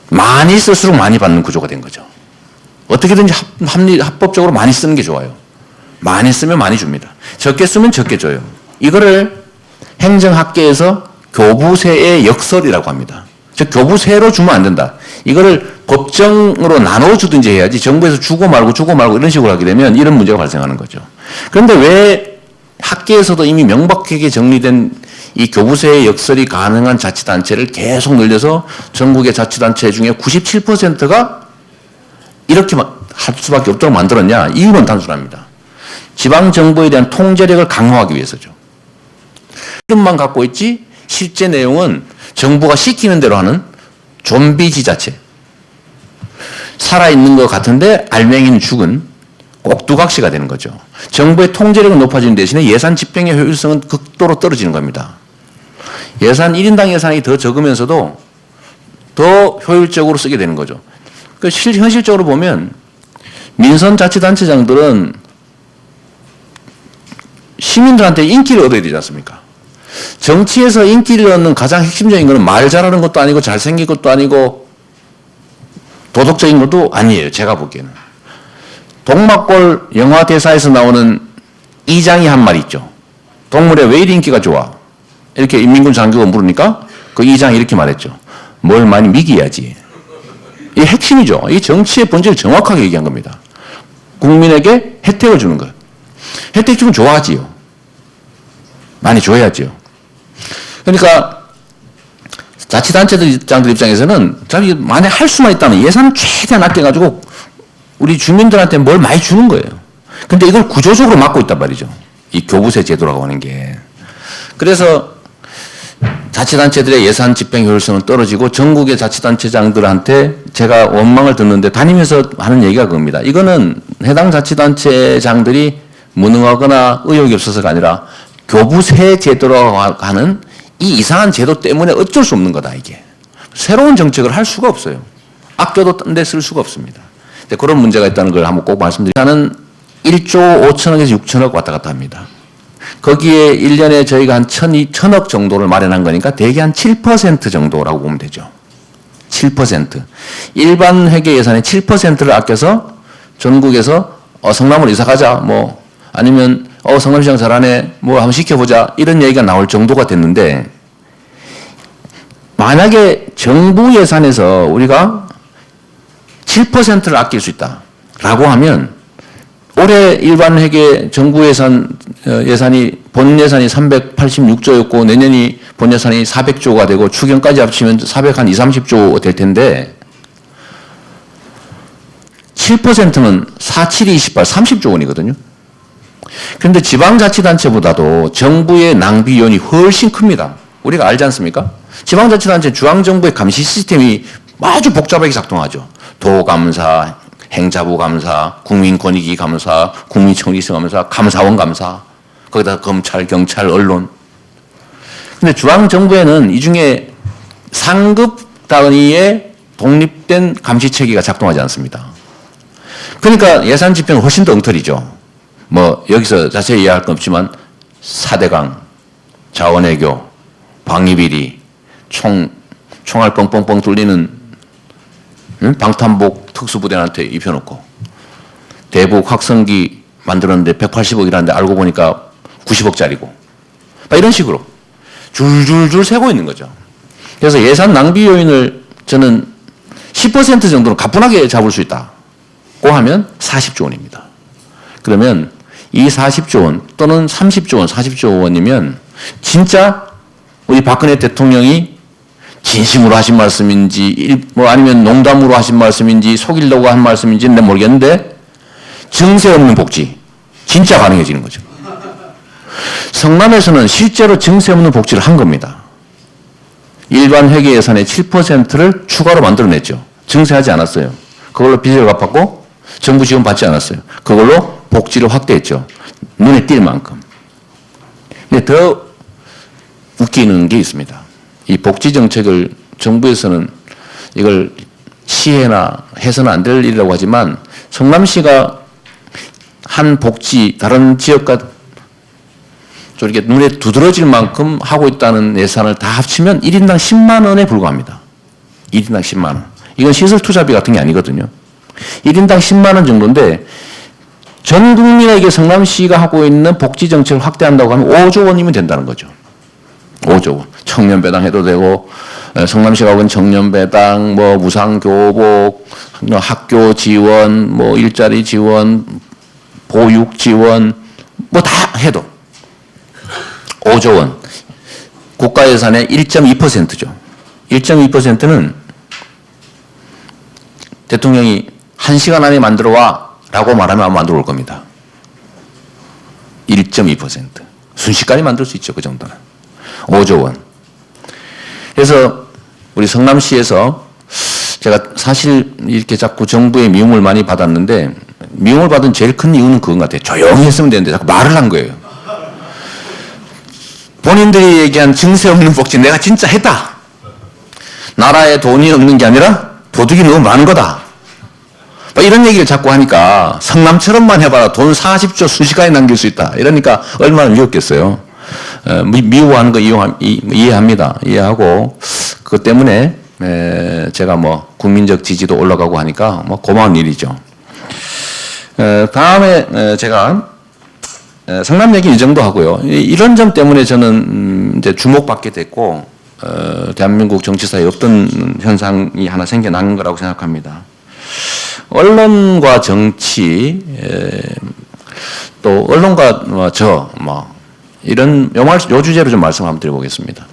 많이 쓸수록 많이 받는 구조가 된 거죠. 어떻게든지 합법적으로 많이 쓰는 게 좋아요. 많이 쓰면 많이 줍니다. 적게 쓰면 적게 줘요. 이거를 행정학계에서 교부세의 역설이라고 합니다. 즉 교부세로 주면 안 된다. 이거를 법정으로 나눠주든지 해야지 정부에서 주고 말고 이런 식으로 하게 되면 이런 문제가 발생하는 거죠. 그런데 왜 학계에서도 이미 명백하게 정리된 이 교부세의 역설이 가능한 자치단체를 계속 늘려서 전국의 자치단체 중에 97%가 이렇게 할 수밖에 없도록 만들었냐? 이유는 단순합니다. 지방정부에 대한 통제력을 강화하기 위해서죠. 이름만 갖고 있지 실제 내용은 정부가 시키는 대로 하는 좀비 지자체. 살아있는 것 같은데 알맹이는 죽은 꼭두각시가 되는 거죠. 정부의 통제력은 높아지는 대신에 예산 집행의 효율성은 극도로 떨어지는 겁니다. 예산 1인당 예산이 더 적으면서도 더 효율적으로 쓰게 되는 거죠. 현실적으로 보면 민선자치단체장들은 시민들한테 인기를 얻어야 되지 않습니까? 정치에서 인기를 얻는 가장 핵심적인 것은 말 잘하는 것도 아니고 잘생긴 것도 아니고 도덕적인 것도 아니에요. 제가 보기에는. 동막골 영화 대사에서 나오는 이장이 한 말 있죠. 동물에 왜 이리 인기가 좋아? 이렇게 인민군 장교가 물으니까 그 이장이 이렇게 말했죠. 뭘 많이 미기야지. 이게 핵심이죠. 이 정치의 본질을 정확하게 얘기한 겁니다. 국민에게 혜택을 주는 것. 혜택 주면 좋아하지요. 많이 줘야지요. 그러니까 자치단체장들 입장에서는 자기 만약 할 수만 있다면 예산을 최대한 아껴가지고 우리 주민들한테 뭘 많이 주는 거예요. 근데 이걸 구조적으로 막고 있단 말이죠. 이 교부세 제도라고 하는 게. 그래서 자치단체들의 예산 집행 효율성은 떨어지고 전국의 자치단체장들한테 제가 원망을 듣는데 다니면서 하는 얘기가 그겁니다. 이거는 해당 자치단체장들이 무능하거나 의욕이 없어서가 아니라 교부세 제도라고 하는 이 이상한 제도 때문에 어쩔 수 없는 거다 이게. 새로운 정책을 할 수가 없어요. 아껴도 딴 데 쓸 수가 없습니다. 그런 문제가 있다는 걸 한번 꼭 말씀드리면 1조 5천억에서 6천억 왔다 갔다 합니다. 거기에 1년에 저희가 한 1,000억 정도를 마련한 거니까 대개 한 7% 정도라고 보면 되죠. 7%. 일반 회계 예산의 7%를 아껴서 전국에서 성남으로 이사 가자 뭐 아니면 성남시장 잘하네 뭐 한번 시켜보자 이런 얘기가 나올 정도가 됐는데 만약에 정부 예산에서 우리가 7%를 아낄 수 있다라고 하면 올해 일반 회계 정부 예산이 본 예산이 386조였고 내년이 본 예산이 400조가 되고 추경까지 합치면 400한 30조 될 텐데 7%는 4, 7, 28, 30조 원이거든요. 그런데 지방자치단체보다도 정부의 낭비 요인이 훨씬 큽니다. 우리가 알지 않습니까? 지방자치단체 중앙정부의 감시 시스템이 아주 복잡하게 작동하죠. 도감사, 행자부 감사, 국민권익위 감사, 국민청지성 감사, 감사원 감사, 거기다 검찰, 경찰, 언론. 근데 중앙정부에는 이 중에 상급 단위의 독립된 감시체계가 작동하지 않습니다. 그러니까 예산 집행은 훨씬 더 엉터리죠. 뭐 여기서 자세히 이해할 건 없지만 4대강, 자원외교, 방위비리, 총알 뻥뻥뻥 뚫리는 방탄복 특수부대한테 입혀놓고 대북 확성기 만들었는데 180억이라는데 알고 보니까 90억짜리고 이런 식으로 줄줄줄 세고 있는 거죠. 그래서 예산 낭비 요인을 저는 10% 정도는 가뿐하게 잡을 수 있다고 하면 40조 원입니다. 그러면 이 40조 원 또는 30조 원, 40조 원이면 진짜 우리 박근혜 대통령이 진심으로 하신 말씀인지 뭐 아니면 농담으로 하신 말씀인지 속이려고 한 말씀인지는 내가 모르겠는데 증세 없는 복지 진짜 가능해지는 거죠. 성남에서는 실제로 증세 없는 복지를 한 겁니다. 일반 회계 예산의 7%를 추가로 만들어냈죠. 증세하지 않았어요. 그걸로 빚을 갚았고 정부 지원 받지 않았어요. 그걸로 복지를 확대했죠. 눈에 띌 만큼. 근데 더 웃기는 게 있습니다. 이 복지 정책을 정부에서는 이걸 시해나 해서는 안 될 일이라고 하지만 성남시가 한 복지 다른 지역과 좀 이렇게 눈에 두드러질 만큼 하고 있다는 예산을 다 합치면 1인당 10만 원에 불과합니다. 1인당 10만 원. 이건 시설 투자비 같은 게 아니거든요. 1인당 10만 원 정도인데 전 국민에게 성남시가 하고 있는 복지 정책을 확대한다고 하면 5조 원이면 된다는 거죠. 5조 원. 청년 배당 해도 되고 성남시가 하고 있는 청년 배당, 뭐 무상 교복, 학교 지원, 뭐 일자리 지원, 보육 지원 뭐 다 해도 5조 원. 국가 예산의 1.2%죠. 1.2%는 대통령이 1시간 안에 만들어 와 라고 말하면 아마 만들어 올 겁니다. 1.2%. 순식간에 만들 수 있죠. 그 정도는. 5조 원. 그래서 우리 성남시에서 제가 사실 이렇게 자꾸 정부의 미움을 많이 받았는데 미움을 받은 제일 큰 이유는 그건 같아요. 조용히 했으면 되는데 자꾸 말을 한 거예요. 본인들이 얘기한 증세 없는 복지 내가 진짜 했다. 나라에 돈이 없는 게 아니라 도둑이 너무 많은 거다. 이런 얘기를 자꾸 하니까 성남처럼만 해봐라. 돈 40조 순식간에 남길 수 있다. 이러니까 얼마나 미웠겠어요. 미워하는 거 이해합니다. 이해하고 그것 때문에 제가 뭐 국민적 지지도 올라가고 하니까 뭐 고마운 일이죠. 다음에 제가 성남 얘기 이 정도 하고요. 이런 점 때문에 저는 이제 주목받게 됐고 대한민국 정치사에 없던 현상이 하나 생겨나는 거라고 생각합니다. 언론과 정치 또 언론과 이런 요 주제로 좀 말씀 한번 드려보겠습니다.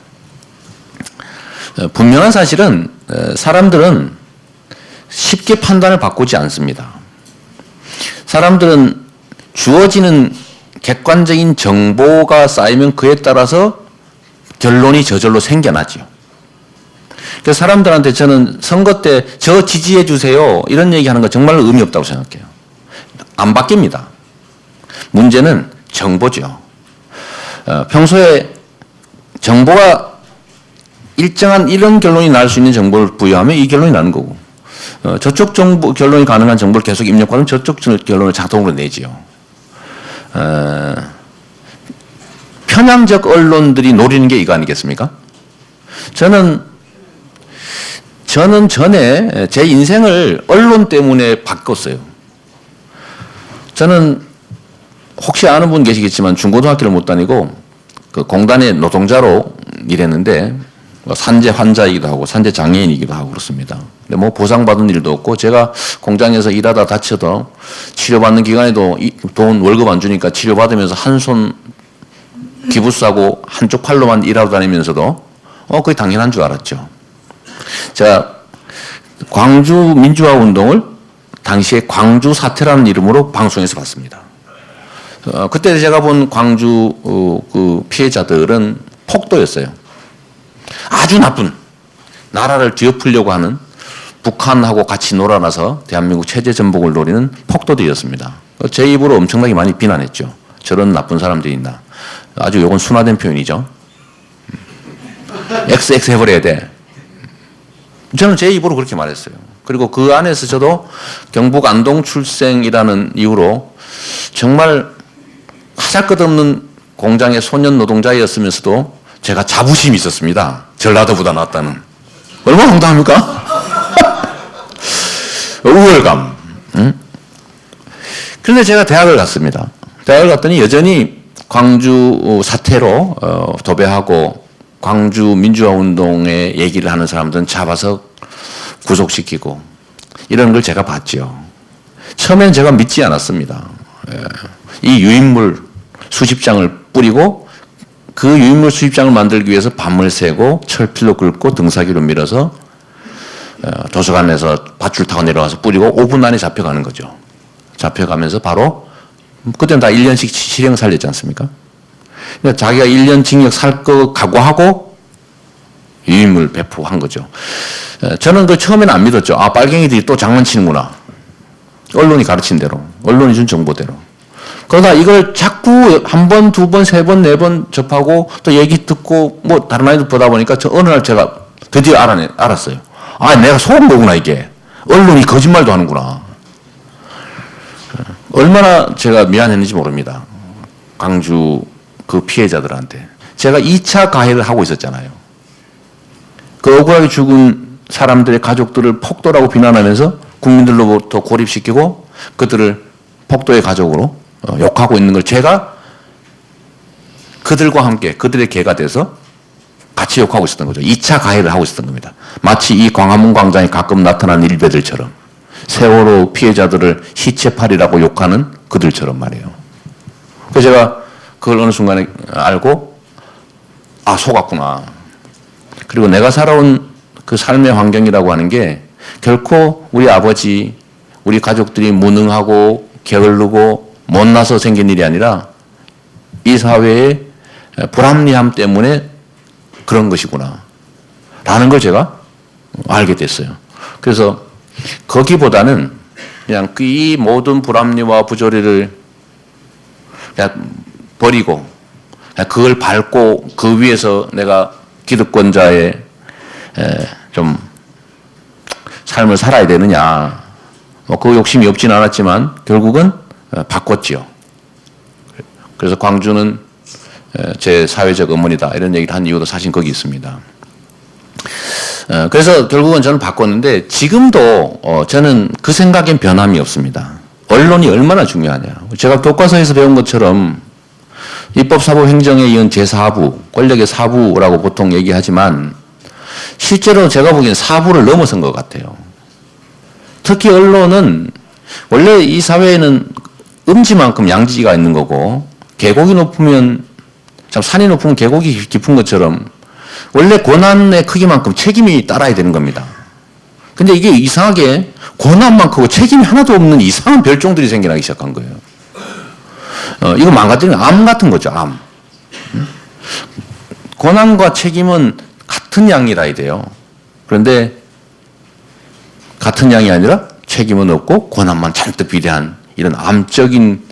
분명한 사실은 사람들은 쉽게 판단을 바꾸지 않습니다. 사람들은 주어지는 객관적인 정보가 쌓이면 그에 따라서 결론이 저절로 생겨나죠. 그래서 사람들한테 저는 선거 때 저 지지해 주세요 이런 얘기하는 거 정말 의미 없다고 생각해요. 안 바뀝니다. 문제는 정보죠. 평소에 정보가 일정한 이런 결론이 날 수 있는 정보를 부여하면 이 결론이 나는 거고 저쪽 정보 결론이 가능한 정보를 계속 입력하면 저쪽 결론을 자동으로 내지요. 편향적 언론들이 노리는 게 이거 아니겠습니까? 저는 전에 제 인생을 언론 때문에 바꿨어요. 저는 혹시 아는 분 계시겠지만 중고등학교를 못 다니고 그 공단의 노동자로 일했는데 산재 환자이기도 하고 산재 장애인이기도 하고 그렇습니다. 근데 뭐 보상받은 일도 없고 제가 공장에서 일하다 다쳐도 치료받는 기간에도 돈 월급 안 주니까 치료받으면서 한 손 기부싸고 한쪽 팔로만 일하고 다니면서도 그게 당연한 줄 알았죠. 제가 광주 민주화 운동을 당시에 광주 사태라는 이름으로 방송에서 봤습니다. 그때 제가 본 광주 그 피해자들은 폭도였어요. 아주 나쁜 나라를 뒤엎으려고 하는 북한하고 같이 놀아나서 대한민국 체제 전복을 노리는 폭도들이었습니다. 제 입으로 엄청나게 많이 비난했죠. 저런 나쁜 사람들이 있나. 아주 이건 순화된 표현이죠. XX 해버려야 돼. 저는 제 입으로 그렇게 말했어요. 그리고 그 안에서 저도 경북 안동 출생이라는 이유로 정말 하잘것없는 공장의 소년 노동자였으면서도 제가 자부심이 있었습니다. 전라도보다 낫다는. 얼마나 황당합니까? 우월감. 그런데 제가 대학을 갔습니다. 대학을 갔더니 여전히 광주 사태로 도배하고 광주 민주화 운동의 얘기를 하는 사람들은 잡아서 구속시키고 이런 걸 제가 봤죠. 처음에는 제가 믿지 않았습니다. 이 유인물 수십 장을 뿌리고 그 유인물 수십 장을 만들기 위해서 밤을 새고 철필로 긁고 등사기로 밀어서 도서관에서 밧줄 타고 내려와서 뿌리고 5분 안에 잡혀가는 거죠. 잡혀가면서 바로 그때는 다 1년씩 실형 살렸지 않습니까? 그러니까 자기가 1년 징역 살 거 각오하고 유인물 배포한 거죠. 저는 그 처음에는 안 믿었죠. 아, 빨갱이들이 또 장난치는구나. 언론이 가르친 대로, 언론이 준 정보대로. 그러다 이걸 자꾸 한 번, 두 번, 세 번, 네 번 접하고 또 얘기 듣고 뭐 다른 아이들 보다 보니까 어느 날 제가 드디어 알았어요. 아, 내가 속은 거구나, 이게. 언론이 거짓말도 하는구나. 얼마나 제가 미안했는지 모릅니다. 광주 그 피해자들한테. 제가 2차 가해를 하고 있었잖아요. 그 억울하게 죽은 사람들의 가족들을 폭도라고 비난하면서 국민들로부터 고립시키고 그들을 폭도의 가족으로 욕하고 있는 걸 제가 그들과 함께 그들의 개가 돼서 같이 욕하고 있었던 거죠. 2차 가해를 하고 있었던 겁니다. 마치 이 광화문 광장에 가끔 나타나는 일베들처럼 세월호 피해자들을 시체팔이라고 욕하는 그들처럼 말이에요. 그래서 제가 그걸 어느 순간에 알고 아, 속았구나. 그리고 내가 살아온 그 삶의 환경이라고 하는 게 결코 우리 아버지, 우리 가족들이 무능하고 게을르고 못나서 생긴 일이 아니라 이 사회의 불합리함 때문에 그런 것이구나 라는 걸 제가 알게 됐어요. 그래서 거기보다는 그냥 이 모든 불합리와 부조리를 그냥 버리고 그냥 그걸 밟고 그 위에서 내가 기득권자의 좀 삶을 살아야 되느냐. 뭐 그 욕심이 없진 않았지만 결국은 바꿨지요. 그래서 광주는 제 사회적 어머니다 이런 얘기를 한 이유도 사실 거기 있습니다. 그래서 결국은 저는 바꿨는데 지금도 저는 그 생각엔 변함이 없습니다. 언론이 얼마나 중요하냐. 제가 교과서에서 배운 것처럼 입법사법행정에 이은 제4부, 권력의 4부라고 보통 얘기하지만 실제로 제가 보기엔 4부를 넘어선 것 같아요. 특히 언론은 원래 이 사회에는 음지만큼 양지가 있는 거고 계곡이 높으면 참 산이 높으면 계곡이 깊은 것처럼 원래 권한의 크기만큼 책임이 따라야 되는 겁니다. 근데 이게 이상하게 권한만 크고 책임이 하나도 없는 이상한 별종들이 생겨나기 시작한 거예요. 이거 망가뜨리면 암 같은 거죠, 암. 권한과 책임은 같은 양이라 돼요. 그런데 같은 양이 아니라 책임은 없고 권한만 잔뜩 비대한 이런 암적인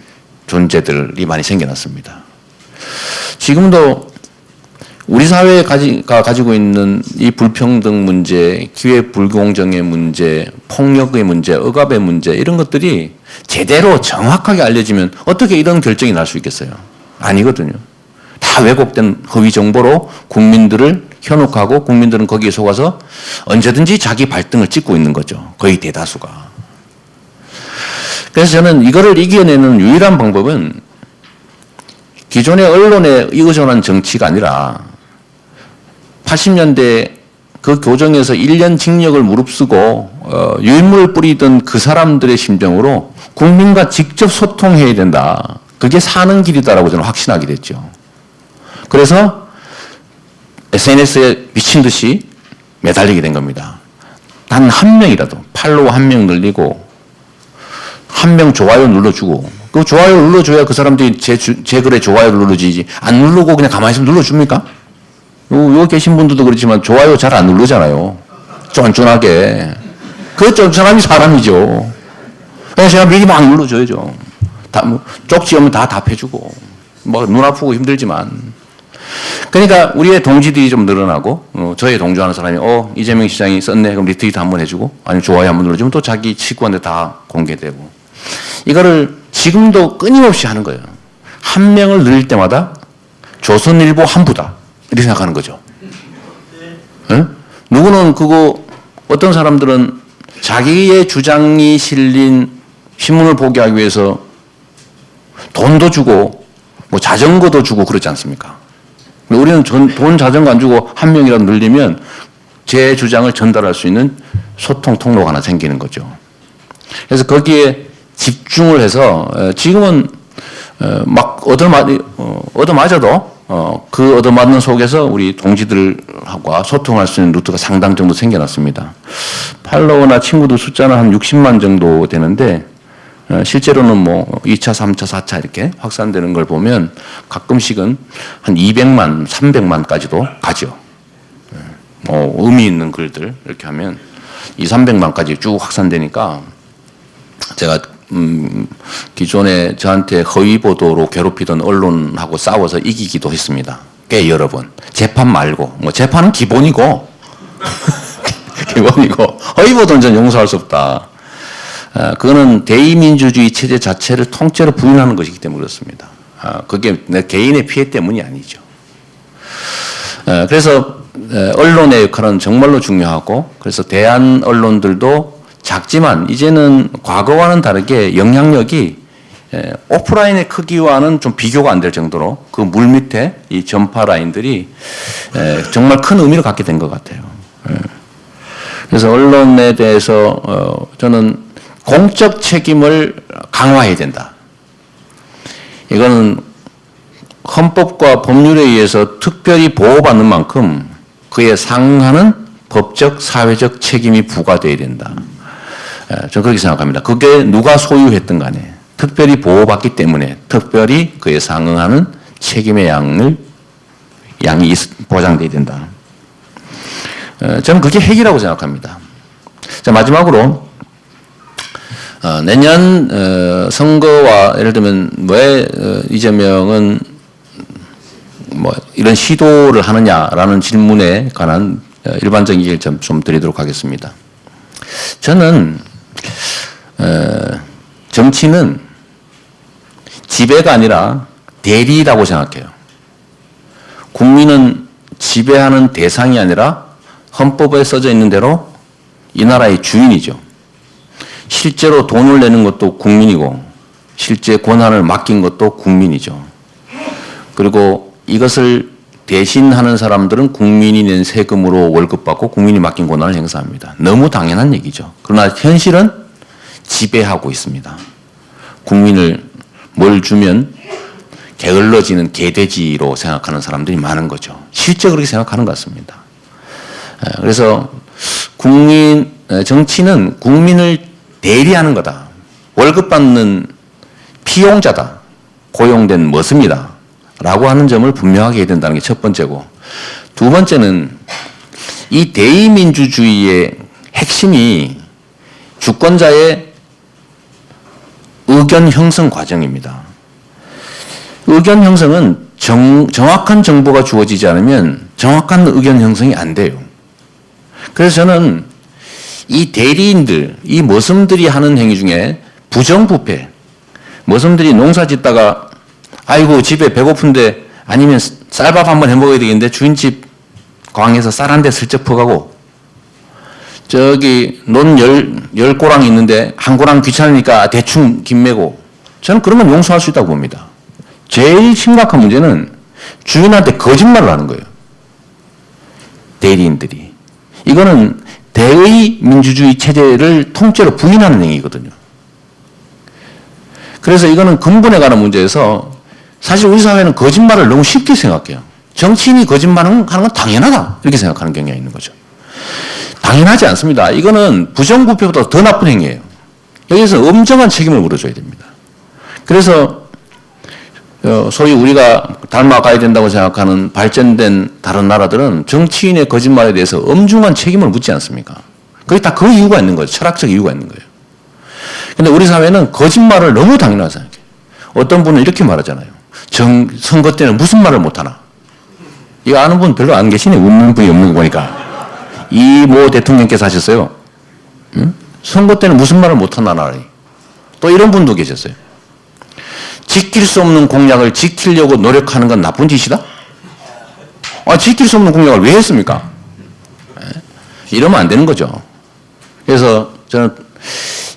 존재들이 많이 생겨났습니다. 지금도 우리 사회가 가지고 있는 이 불평등 문제, 기회 불공정의 문제, 폭력의 문제, 억압의 문제 이런 것들이 제대로 정확하게 알려지면 어떻게 이런 결정이 날 수 있겠어요? 아니거든요. 다 왜곡된 허위 정보로 국민들을 현혹하고 국민들은 거기에 속아서 언제든지 자기 발등을 찍고 있는 거죠. 거의 대다수가. 그래서 저는 이거를 이겨내는 유일한 방법은 기존의 언론에 의존한 정치가 아니라 80년대 그 교정에서 1년 징역을 무릅쓰고 유인물을 뿌리던 그 사람들의 심정으로 국민과 직접 소통해야 된다. 그게 사는 길이다라고 저는 확신하게 됐죠. 그래서 SNS에 미친 듯이 매달리게 된 겁니다. 단 한 명이라도 팔로워 한 명 늘리고 한 명 좋아요 눌러주고 그 좋아요 눌러줘야 그 사람들이 제 글에 좋아요를 눌러주지 안 누르고 그냥 가만히 있으면 눌러줍니까? 여기 계신 분들도 그렇지만 좋아요 잘 안 누르잖아요. 쫀쫀하게. 그 쫀쫀함이 사람이죠. 그래서 제가 미리 막 눌러줘야죠. 쪽지 오면 다 답해주고 뭐 눈 아프고 힘들지만 그러니까 우리의 동지들이 좀 늘어나고 저의 동조하는 사람이 이재명 시장이 썼네 그럼 리트윗 한번 해주고 아니면 좋아요 한번 눌러주면 또 자기 식구한테 다 공개되고 이거를 지금도 끊임없이 하는 거예요. 한 명을 늘릴 때마다 조선일보 한 부다 이렇게 생각하는 거죠. 응? 누구는 그거 어떤 사람들은 자기의 주장이 실린 신문을 보게 하기 위해서 돈도 주고 뭐 자전거도 주고 그렇지 않습니까? 우리는 돈 자전거 안 주고 한 명이라도 늘리면 제 주장을 전달할 수 있는 소통 통로가 하나 생기는 거죠. 그래서 거기에 집중을 해서 지금은 막 얻어맞아도 그 얻어맞는 속에서 우리 동지들과 소통할 수 있는 루트가 상당 정도 생겨났습니다. 팔로워나 친구들 숫자는 한 60만 정도 되는데 실제로는 뭐 2차, 3차, 4차 이렇게 확산되는 걸 보면 가끔씩은 한 200만, 300만까지도 가죠. 의미 있는 글들 이렇게 하면 2, 300만까지 쭉 확산되니까 제가 기존에 저한테 허위 보도로 괴롭히던 언론하고 싸워서 이기기도 했습니다. 꽤 여러 번. 재판 말고 뭐 재판은 기본이고 기본이고 허위 보도는 전 용서할 수 없다. 그거는 대의민주주의 체제 자체를 통째로 부인하는 것이기 때문에 그렇습니다. 그게 내 개인의 피해 때문이 아니죠. 그래서 언론의 역할은 정말로 중요하고 그래서 대한 언론들도 작지만 이제는 과거와는 다르게 영향력이 오프라인의 크기와는 좀 비교가 안 될 정도로 그 물밑에 이 전파 라인들이 정말 큰 의미를 갖게 된 것 같아요. 그래서 언론에 대해서 저는 공적 책임을 강화해야 된다. 이거는 헌법과 법률에 의해서 특별히 보호받는 만큼 그에 상응하는 법적, 사회적 책임이 부과되어야 된다. 저는 그렇게 생각합니다. 그게 누가 소유했든 간에 특별히 보호받기 때문에 특별히 그에 상응하는 책임의 양이 보장되어야 된다. 저는 그게 핵이라고 생각합니다. 자, 마지막으로 내년 선거와 예를 들면 왜 이재명은 뭐 이런 시도를 하느냐라는 질문에 관한 일반적인 얘기를 좀 드리도록 하겠습니다. 저는 정치는 지배가 아니라 대리라고 생각해요. 국민은 지배하는 대상이 아니라 헌법에 써져 있는 대로 이 나라의 주인이죠. 실제로 돈을 내는 것도 국민이고 실제 권한을 맡긴 것도 국민이죠. 그리고 이것을 대신하는 사람들은 국민이 낸 세금으로 월급 받고 국민이 맡긴 권한을 행사합니다. 너무 당연한 얘기죠. 그러나 현실은 지배하고 있습니다. 국민을 뭘 주면 게을러지는 개돼지로 생각하는 사람들이 많은 거죠. 실제 그렇게 생각하는 것 같습니다. 그래서 정치는 국민을 대리하는 거다. 월급 받는 피용자다. 고용된 머슴이다. 라고 하는 점을 분명하게 해야 된다는 게 첫 번째고, 두 번째는 이 대의민주주의의 핵심이 주권자의 의견 형성 과정입니다. 의견 형성은 정확한 정보가 주어지지 않으면 정확한 의견 형성이 안 돼요. 그래서 저는 이 대리인들, 이 머슴들이 하는 행위 중에 부정부패, 머슴들이 농사 짓다가 아이고 집에 배고픈데 아니면 쌀밥 한번 해먹어야 되겠는데 주인집 광에서 쌀 한 대 슬쩍 퍼가고 저기 논 열 고랑이 있는데 한 고랑 귀찮으니까 대충 김 매고, 저는 그런 건 용서할 수 있다고 봅니다. 제일 심각한 문제는 주인한테 거짓말을 하는 거예요. 대리인들이. 이거는 대의 민주주의 체제를 통째로 부인하는 행위거든요. 그래서 이거는 근본에 관한 문제에서 사실 우리 사회는 거짓말을 너무 쉽게 생각해요. 정치인이 거짓말하는 건 당연하다 이렇게 생각하는 경향이 있는 거죠. 당연하지 않습니다. 이거는 부정부패보다 더 나쁜 행위예요. 여기서 엄정한 책임을 물어줘야 됩니다. 그래서 소위 우리가 닮아가야 된다고 생각하는 발전된 다른 나라들은 정치인의 거짓말에 대해서 엄중한 책임을 묻지 않습니까? 그게 다 그 이유가 있는 거죠. 철학적 이유가 있는 거예요. 근데 우리 사회는 거짓말을 너무 당연하게 생각해요. 어떤 분은 이렇게 말하잖아요. 선거 때는 무슨 말을 못하나? 이거 아는 분 별로 안 계시네. 웃는 분이 없는 거 보니까. 이 모 대통령께서 하셨어요. 응? 선거 때는 무슨 말을 못하나 나라에. 또 이런 분도 계셨어요. 지킬 수 없는 공약을 지키려고 노력하는 건 나쁜 짓이다? 지킬 수 없는 공약을 왜 했습니까? 이러면 안 되는 거죠. 그래서 저는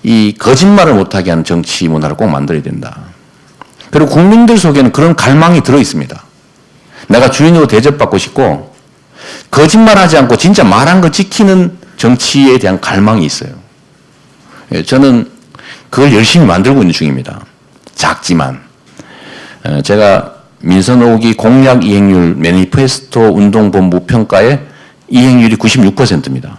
이 거짓말을 못하게 하는 정치 문화를 꼭 만들어야 된다. 그리고 국민들 속에는 그런 갈망이 들어 있습니다. 내가 주인으로 대접받고 싶고 거짓말하지 않고 진짜 말한 거 지키는 정치에 대한 갈망이 있어요. 예, 저는 그걸 열심히 만들고 있는 중입니다. 작지만 제가 민선 5기 공약 이행률 매니페스토 운동본부 평가에 이행률이 96%입니다.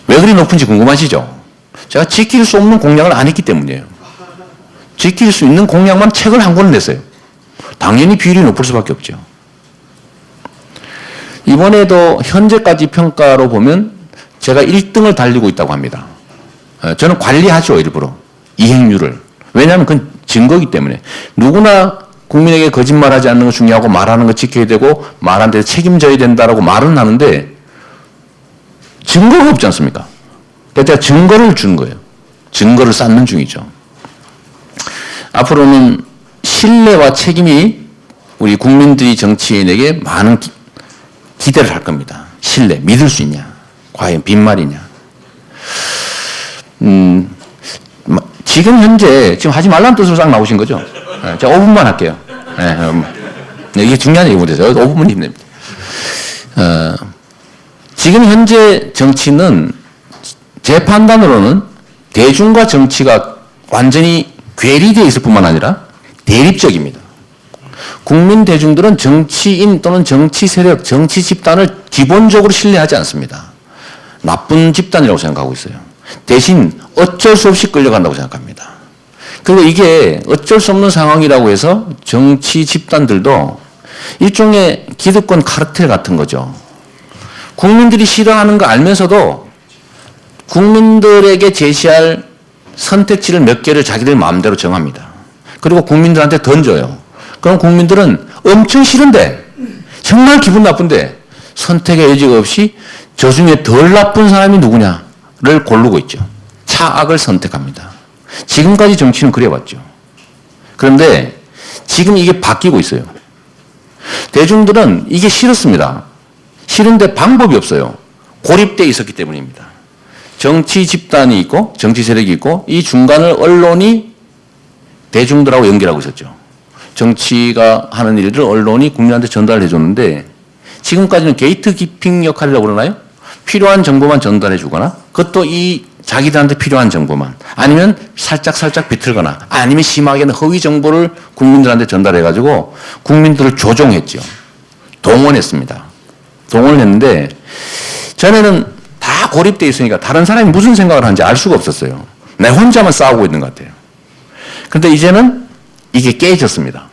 왜 그리 높은지 궁금하시죠? 제가 지킬 수 없는 공약을 안 했기 때문이에요. 지킬 수 있는 공약만 책을 한 권을 냈어요. 당연히 비율이 높을 수밖에 없죠. 이번에도 현재까지 평가로 보면 제가 1등을 달리고 있다고 합니다. 저는 관리하죠, 일부러. 이행률을. 왜냐하면 그건 증거이기 때문에. 누구나 국민에게 거짓말하지 않는 거 중요하고 말하는 거 지켜야 되고 말한 데 책임져야 된다라고 말은 하는데 증거가 없지 않습니까? 그래서 제가 증거를 주는 거예요. 증거를 쌓는 중이죠. 앞으로는 신뢰와 책임이 우리 국민들이 정치인에게 많은 기대를 할 겁니다. 신뢰, 믿을 수 있냐? 과연 빈말이냐? 지금 현재, 지금 하지 말라는 뜻으로 싹 나오신 거죠? 네, 제가 5분만 할게요. 네, 이게 중요한 얘기 못해서 5분만 힘냅니다. 지금 현재 정치는 제 판단으로는 대중과 정치가 완전히 괴리되어 있을 뿐만 아니라 대립적입니다. 국민 대중들은 정치인 또는 정치 세력, 정치 집단을 기본적으로 신뢰하지 않습니다. 나쁜 집단이라고 생각하고 있어요. 대신 어쩔 수 없이 끌려간다고 생각합니다. 그리고 이게 어쩔 수 없는 상황이라고 해서 정치 집단들도 일종의 기득권 카르텔 같은 거죠. 국민들이 싫어하는 거 알면서도 국민들에게 제시할 선택지를 몇 개를 자기들 마음대로 정합니다. 그리고 국민들한테 던져요. 그럼 국민들은 엄청 싫은데, 정말 기분 나쁜데 선택의 여지가 없이 저 중에 덜 나쁜 사람이 누구냐를 고르고 있죠. 차악을 선택합니다. 지금까지 정치는 그래왔죠. 그런데 지금 이게 바뀌고 있어요. 대중들은 이게 싫었습니다. 싫은데 방법이 없어요. 고립되어 있었기 때문입니다. 정치 집단이 있고 정치 세력이 있고 이 중간을 언론이 대중들하고 연결하고 있었죠. 정치가 하는 일들을 언론이 국민한테 전달해 줬는데 지금까지는 게이트 키핑 역할이라고 그러나요? 필요한 정보만 전달해 주거나 그것도 이 자기들한테 필요한 정보만 아니면 살짝 비틀거나 아니면 심하게는 허위 정보를 국민들한테 전달해 가지고 국민들을 조종했죠. 동원했습니다. 동원을 했는데 전에는 다 고립되어 있으니까 다른 사람이 무슨 생각을 하는지 알 수가 없었어요. 내 혼자만 싸우고 있는 것 같아요. 그런데 이제는 이게 깨졌습니다.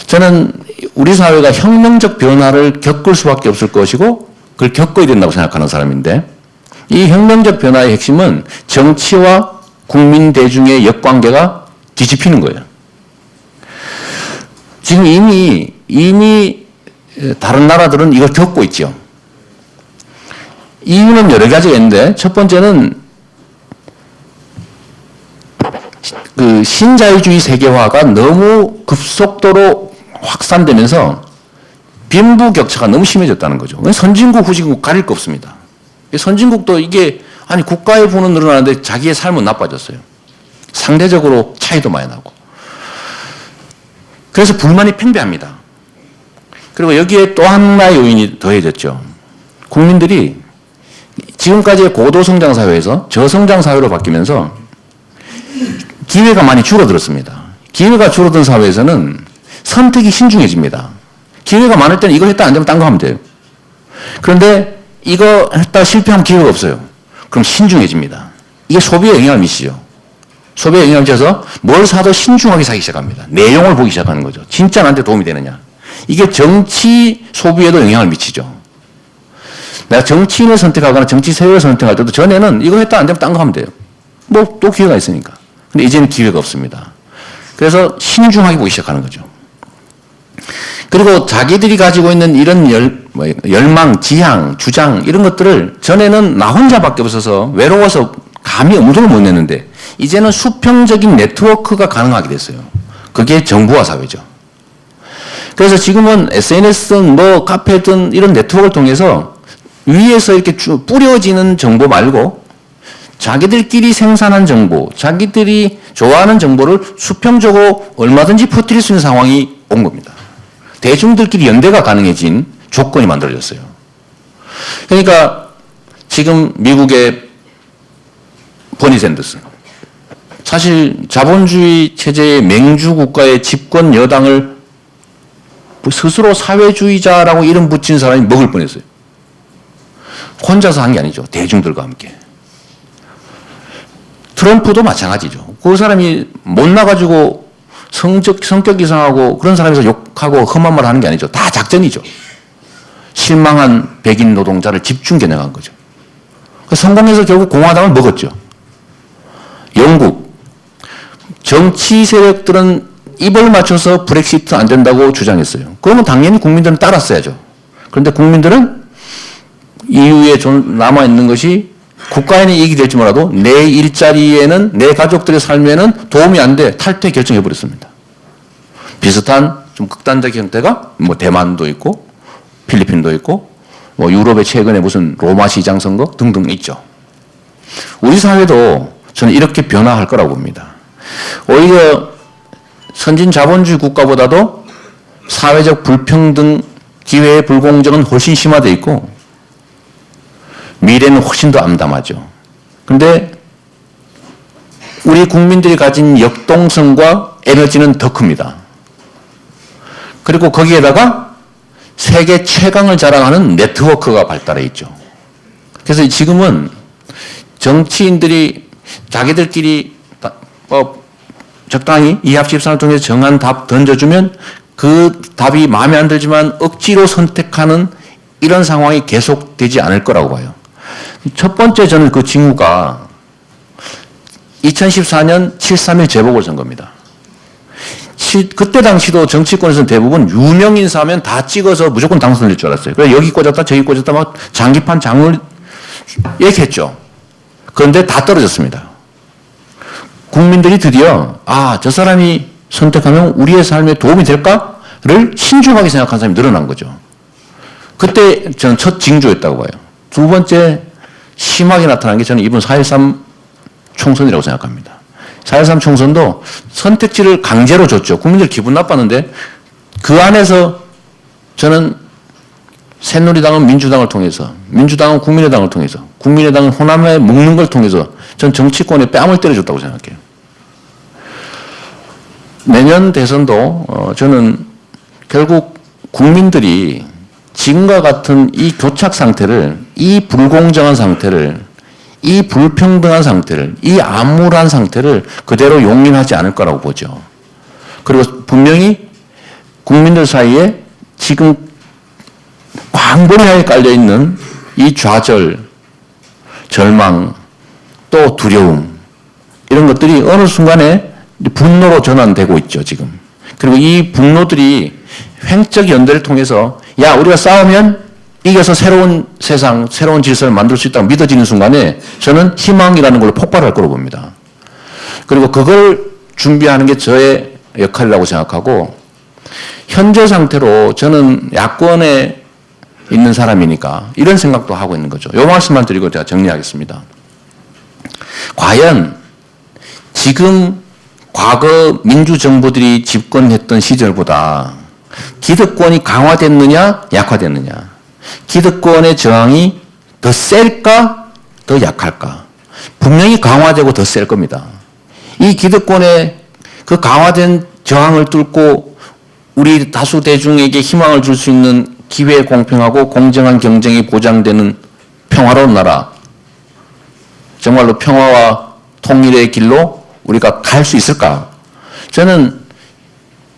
저는 우리 사회가 혁명적 변화를 겪을 수밖에 없을 것이고 그걸 겪어야 된다고 생각하는 사람인데 이 혁명적 변화의 핵심은 정치와 국민 대중의 역관계가 뒤집히는 거예요. 지금 이미 다른 나라들은 이걸 겪고 있죠. 이유는 여러 가지가 있는데 첫 번째는 그 신자유주의 세계화가 너무 급속도로 확산되면서 빈부격차가 너무 심해졌다는 거죠. 선진국, 후진국 가릴 거 없습니다. 선진국도 이게 아니 국가의 부는 늘어나는데 자기의 삶은 나빠졌어요. 상대적으로 차이도 많이 나고. 그래서 불만이 팽배합니다. 그리고 여기에 또 하나의 요인이 더해졌죠. 국민들이 지금까지의 고도성장 사회에서 저성장 사회로 바뀌면서 기회가 많이 줄어들었습니다. 기회가 줄어든 사회에서는 선택이 신중해집니다. 기회가 많을 때는 이거 했다 안 되면 딴 거 하면 돼요. 그런데 이거 했다 실패하면 기회가 없어요. 그럼 신중해집니다. 이게 소비에 영향을 미치죠. 소비에 영향을 미쳐서 뭘 사도 신중하게 사기 시작합니다. 내용을 보기 시작하는 거죠. 진짜 나한테 도움이 되느냐. 이게 정치 소비에도 영향을 미치죠. 내가 정치인을 선택하거나 정치 세력을 선택할 때도 전에는 이거 했다 안 되면 딴 거 하면 돼요. 뭐 또 기회가 있으니까. 근데 이제는 기회가 없습니다. 그래서 신중하게 보기 시작하는 거죠. 그리고 자기들이 가지고 있는 이런 열망, 지향, 주장 이런 것들을 전에는 나 혼자밖에 없어서 외로워서 감히 엄두를 못 냈는데 이제는 수평적인 네트워크가 가능하게 됐어요. 그게 정부와 사회죠. 그래서 지금은 SNS든 뭐 카페든 이런 네트워크를 통해서 위에서 이렇게 쭉 뿌려지는 정보 말고 자기들끼리 생산한 정보, 자기들이 좋아하는 정보를 수평적으로 얼마든지 퍼뜨릴 수 있는 상황이 온 겁니다. 대중들끼리 연대가 가능해진 조건이 만들어졌어요. 그러니까 지금 미국의 버니 샌더스, 사실 자본주의 체제의 맹주 국가의 집권 여당을 스스로 사회주의자라고 이름 붙인 사람이 먹을 뻔했어요. 혼자서 한 게 아니죠. 대중들과 함께. 트럼프도 마찬가지죠. 그 사람이 못 나가지고 성격 이상하고 그런 사람에서 욕하고 험한 말 하는 게 아니죠. 다 작전이죠. 실망한 백인 노동자를 집중 겨냥한 거죠. 성공해서 결국 공화당을 먹었죠. 영국. 정치 세력들은 입을 맞춰서 브렉시트 안 된다고 주장했어요. 그러면 당연히 국민들은 따랐어야죠. 그런데 국민들은 EU에 남아있는 것이 국가에는 이익이 될지 몰라도 내 일자리에는 내 가족들의 삶에는 도움이 안 돼 탈퇴 결정해버렸습니다. 비슷한 좀 극단적 형태가 뭐 대만도 있고 필리핀도 있고 뭐 유럽의 최근에 무슨 로마 시장 선거 등등 있죠. 우리 사회도 저는 이렇게 변화할 거라고 봅니다. 오히려 선진 자본주의 국가보다도 사회적 불평등, 기회의 불공정은 훨씬 심화되어 있고 미래는 훨씬 더 암담하죠. 그런데 우리 국민들이 가진 역동성과 에너지는 더 큽니다. 그리고 거기에다가 세계 최강을 자랑하는 네트워크가 발달해 있죠. 그래서 지금은 정치인들이 자기들끼리 적당히 이합집산을 통해서 정한 답 던져주면 그 답이 마음에 안 들지만 억지로 선택하는 이런 상황이 계속되지 않을 거라고 봐요. 첫 번째 저는 그 징후가 2014년 7.3.1 재보궐선거입니다. 그때 당시도 정치권에서는 대부분 유명 인사하면 다 찍어서 무조건 당선될 줄 알았어요. 그래서 여기 꽂았다 저기 꽂았다 막 장기판 장을 얘기했죠. 그런데 다 떨어졌습니다. 국민들이 드디어 저 사람이 선택하면 우리의 삶에 도움이 될까를 신중하게 생각한 사람이 늘어난 거죠. 그때 저는 첫 징조였다고 봐요. 두 번째 심하게 나타난 게 저는 이번 4.13 총선이라고 생각합니다. 4.13 총선도 선택지를 강제로 줬죠. 국민들 기분 나빴는데 그 안에서 저는 새누리당은 민주당을 통해서, 민주당은 국민의당을 통해서, 국민의당은 호남에 묶는 걸 통해서 전 정치권에 뺨을 때려줬다고 생각해요. 내년 대선도 저는 결국 국민들이 지금과 같은 이 교착 상태를, 이 불공정한 상태를, 이 불평등한 상태를, 이 암울한 상태를 그대로 용인하지 않을 거라고 보죠. 그리고 분명히 국민들 사이에 지금 광범위하게 깔려있는 이 좌절, 절망, 또 두려움, 이런 것들이 어느 순간에 분노로 전환되고 있죠, 지금. 그리고 이 분노들이 횡적 연대를 통해서 우리가 싸우면 이겨서 새로운 세상, 새로운 질서를 만들 수 있다고 믿어지는 순간에 저는 희망이라는 걸로 폭발할 거로 봅니다. 그리고 그걸 준비하는 게 저의 역할이라고 생각하고, 현재 상태로 저는 야권에 있는 사람이니까 이런 생각도 하고 있는 거죠. 이 말씀만 드리고 제가 정리하겠습니다. 과연 지금 과거 민주정부들이 집권했던 시절보다 기득권이 강화됐느냐 약화됐느냐, 기득권의 저항이 더 셀까 더 약할까? 분명히 강화되고 더 셀 겁니다. 이 기득권의 그 강화된 저항을 뚫고 우리 다수 대중에게 희망을 줄 수 있는 기회 공평하고 공정한 경쟁이 보장되는 평화로운 나라, 정말로 평화와 통일의 길로 우리가 갈 수 있을까? 저는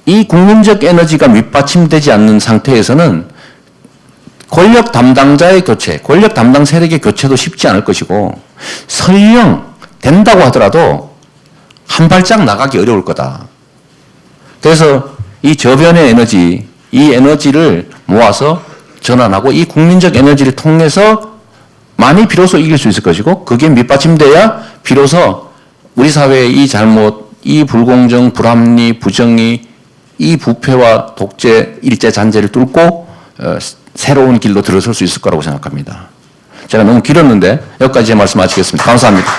이 국민적 에너지가 밑받침되지 않는 상태에서는 권력 담당자의 교체, 권력 담당 세력의 교체도 쉽지 않을 것이고, 설령 된다고 하더라도 한 발짝 나가기 어려울 거다. 그래서 이 저변의 에너지, 이 에너지를 모아서 전환하고 이 국민적 에너지를 통해서 많이 비로소 이길 수 있을 것이고, 그게 밑받침돼야 비로소 우리 사회의 이 잘못, 이 불공정, 불합리, 부정의, 이 부패와 독재, 일제 잔재를 뚫고 새로운 길로 들어설 수 있을 거라고 생각합니다. 제가 너무 길었는데 여기까지 제 말씀 마치겠습니다. 감사합니다.